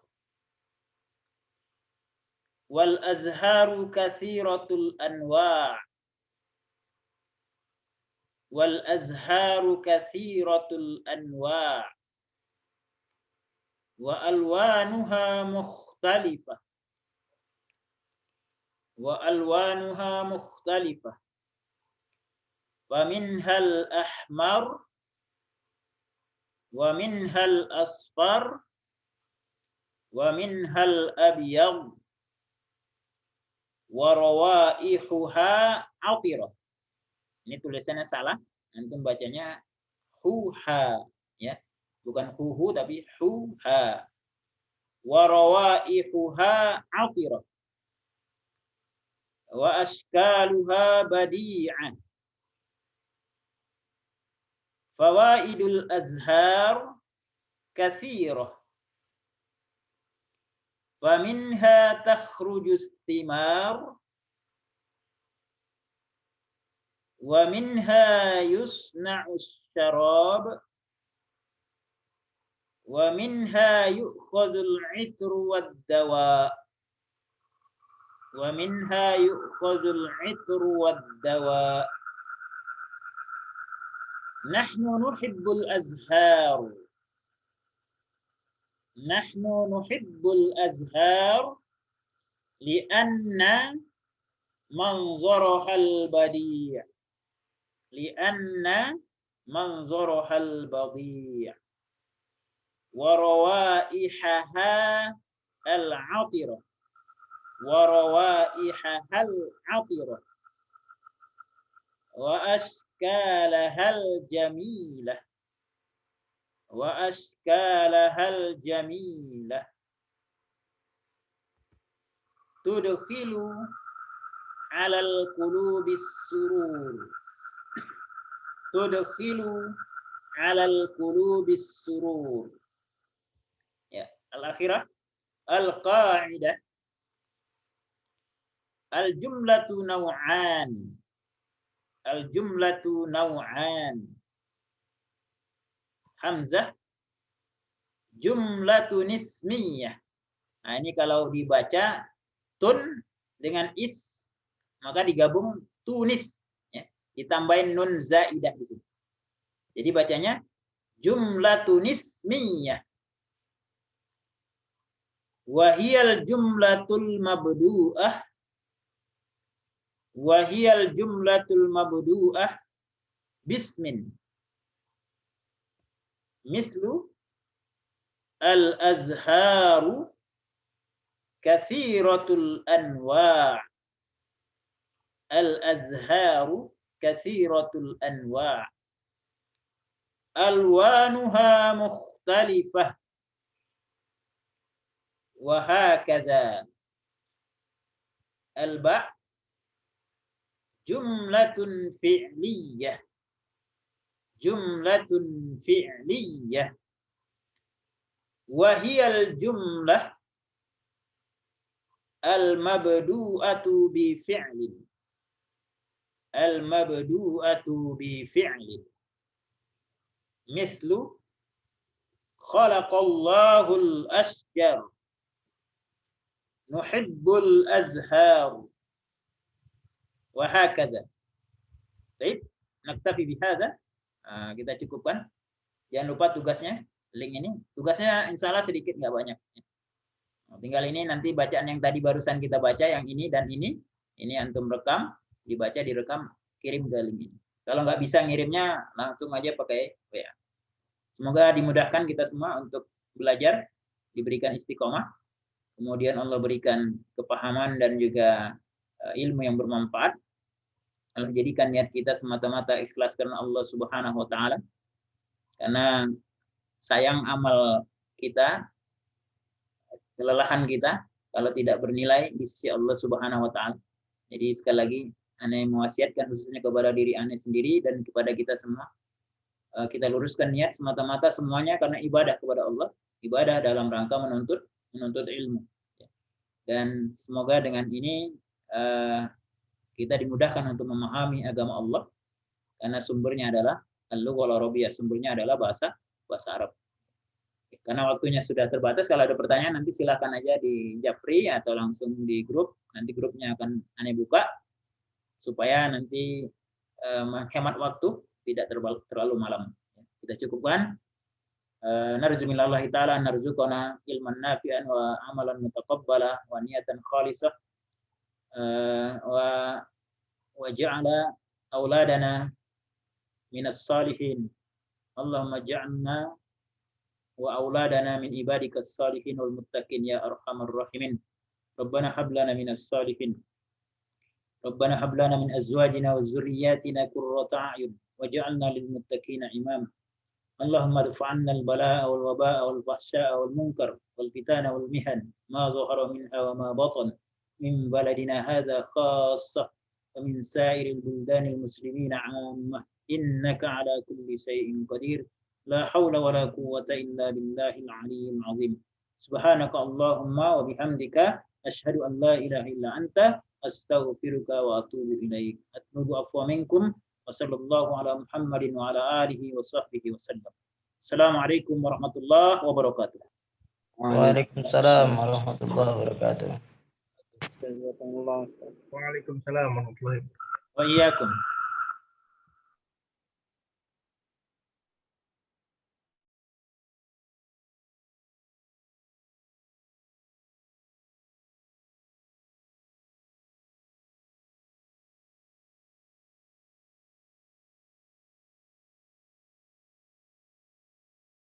Wal azharu kathiratul anwa'. Wal azharu kathiratul anwa'. Wa alwanuha mukhtalifah. Wa alwanuha mukhtalifah. Wa minhal ahmar. Wa minhal asfar. Wa minhal abyad. Wa rawaihuha atirah. Ini tulisannya salah, antum bacanya huha ya, bukan huhu tapi huha. Wa rawaihuha atirah. Wa ashkaluha badi'ah. Fawaidul azhar kathirah. ومنها تخرج الثمار ومنها يصنع الشراب ومنها يؤخذ العطر والدواء ومنها يؤخذ العطر والدواء نحن نحب الأزهار نحن نحب الأزهار لأن منظرها البديع لأن منظرها البديع. wa rawaihaha al-'atirah wa rawaihaha al-'atirah wa ashkalaha al-jamilah wa ashkalaha al-jamilah tudkhilu 'alal qulubis surur tudkhilu 'alal qulubis surur. Ya, al-akhirah al-qa'idah al-jumlatu naw'an. Al-jumlatu naw'an. Hamzah jumlatun ismiyah. Nah, ini kalau dibaca tun dengan is maka digabung tunis ya. Ditambahin nun zaidah di sini. Jadi bacanya jumlatun ismiyah. Wahiyal jumlatul mabdu'ah. Wahiyal jumlatul mabdu'ah bismin. Mislu al-azharu kathiratul anwa'. Al-azharu kathiratul anwa'. Alwanuha mukhtalifah. Wa hakadha. Al-ba' jumlatun fi'liyah. Jumlatun fi'liyah. Wa hiyal jumlah al-mabdu'atu bi fi'lin. Al-mabdu'atu bi fi'lin. Mithlu khalaqallahu al-ashjar. Nuhibbul azhar. Wa hakadha. Baik, naktafi bihadza. Kita cukupkan. Jangan lupa tugasnya, link ini. Tugasnya insya Allah sedikit, nggak banyak. Tinggal ini nanti bacaan yang tadi barusan kita baca, yang ini dan ini antum rekam, dibaca, direkam, kirim ke link ini. Kalau nggak bisa ngirimnya, langsung aja pakai WA. Semoga dimudahkan kita semua untuk belajar, diberikan istiqomah, kemudian Allah berikan kepahaman dan juga ilmu yang bermanfaat. Allah jadikan niat kita semata-mata ikhlas karena Allah Subhanahu wa taala. Karena sayang amal kita, kelelahan kita kalau tidak bernilai di sisi Allah Subhanahu wa taala. Jadi sekali lagi Ane mewasiatkan khususnya kepada diri Ane sendiri dan kepada kita semua, kita luruskan niat semata-mata semuanya karena ibadah kepada Allah, ibadah dalam rangka menuntut ilmu. Dan semoga dengan ini kita dimudahkan untuk memahami agama Allah karena sumbernya adalah al-lughah al-arabiyyah, sumbernya adalah bahasa Arab. Karena waktunya sudah terbatas, kalau ada pertanyaan nanti silakan aja di Japri atau langsung di grup. Nanti grupnya akan Ane buka supaya nanti menghemat waktu, tidak terlalu malam. Kita cukupkan. Narju minallahi ta'ala an narzuqana ilman nafi'an wa amalan mutaqabbala wa niyatan khalisah wa ja'ala auladana minas salihin. Allahumma ja'alna wa auladana min ibadikas salihin wal muttaqin ya arhamar rahimin. Rabbana hab lana minas salihin. Rabbana hab lana min azwajina wa dzurriyyatina qurrata a'yun waj'alna lil muttaqina imama. Allahumma rfa' 'anna al-balaa'a wal wabaa'a wal fahsyaa'a wal munkar wal fitana wal mihan ma dhahara minha wa ma batan min baladina hadha khassah wa min sa'iril buldanil muslimina 'ammah innaka 'ala kulli shay'in qadir la haula wa la quwwata illa billahil 'aliyyil 'azim. Subhanaka Allahumma wa bihamdika asyhadu an la ilaha illa anta astaghfiruka wa atubu ilaik. Atlubu afwa minkum. Wassallallahu ala Muhammadin wa ala alihi wa sahbihi wa sallam. Assalamualaikum warahmatullahi wabarakatuh. Waalaikumsalam warahmatullahi wabarakatuh. Jazakumullah. Waalaikumsalam warahmatullahi wabarakatuh. Wa iyyakum.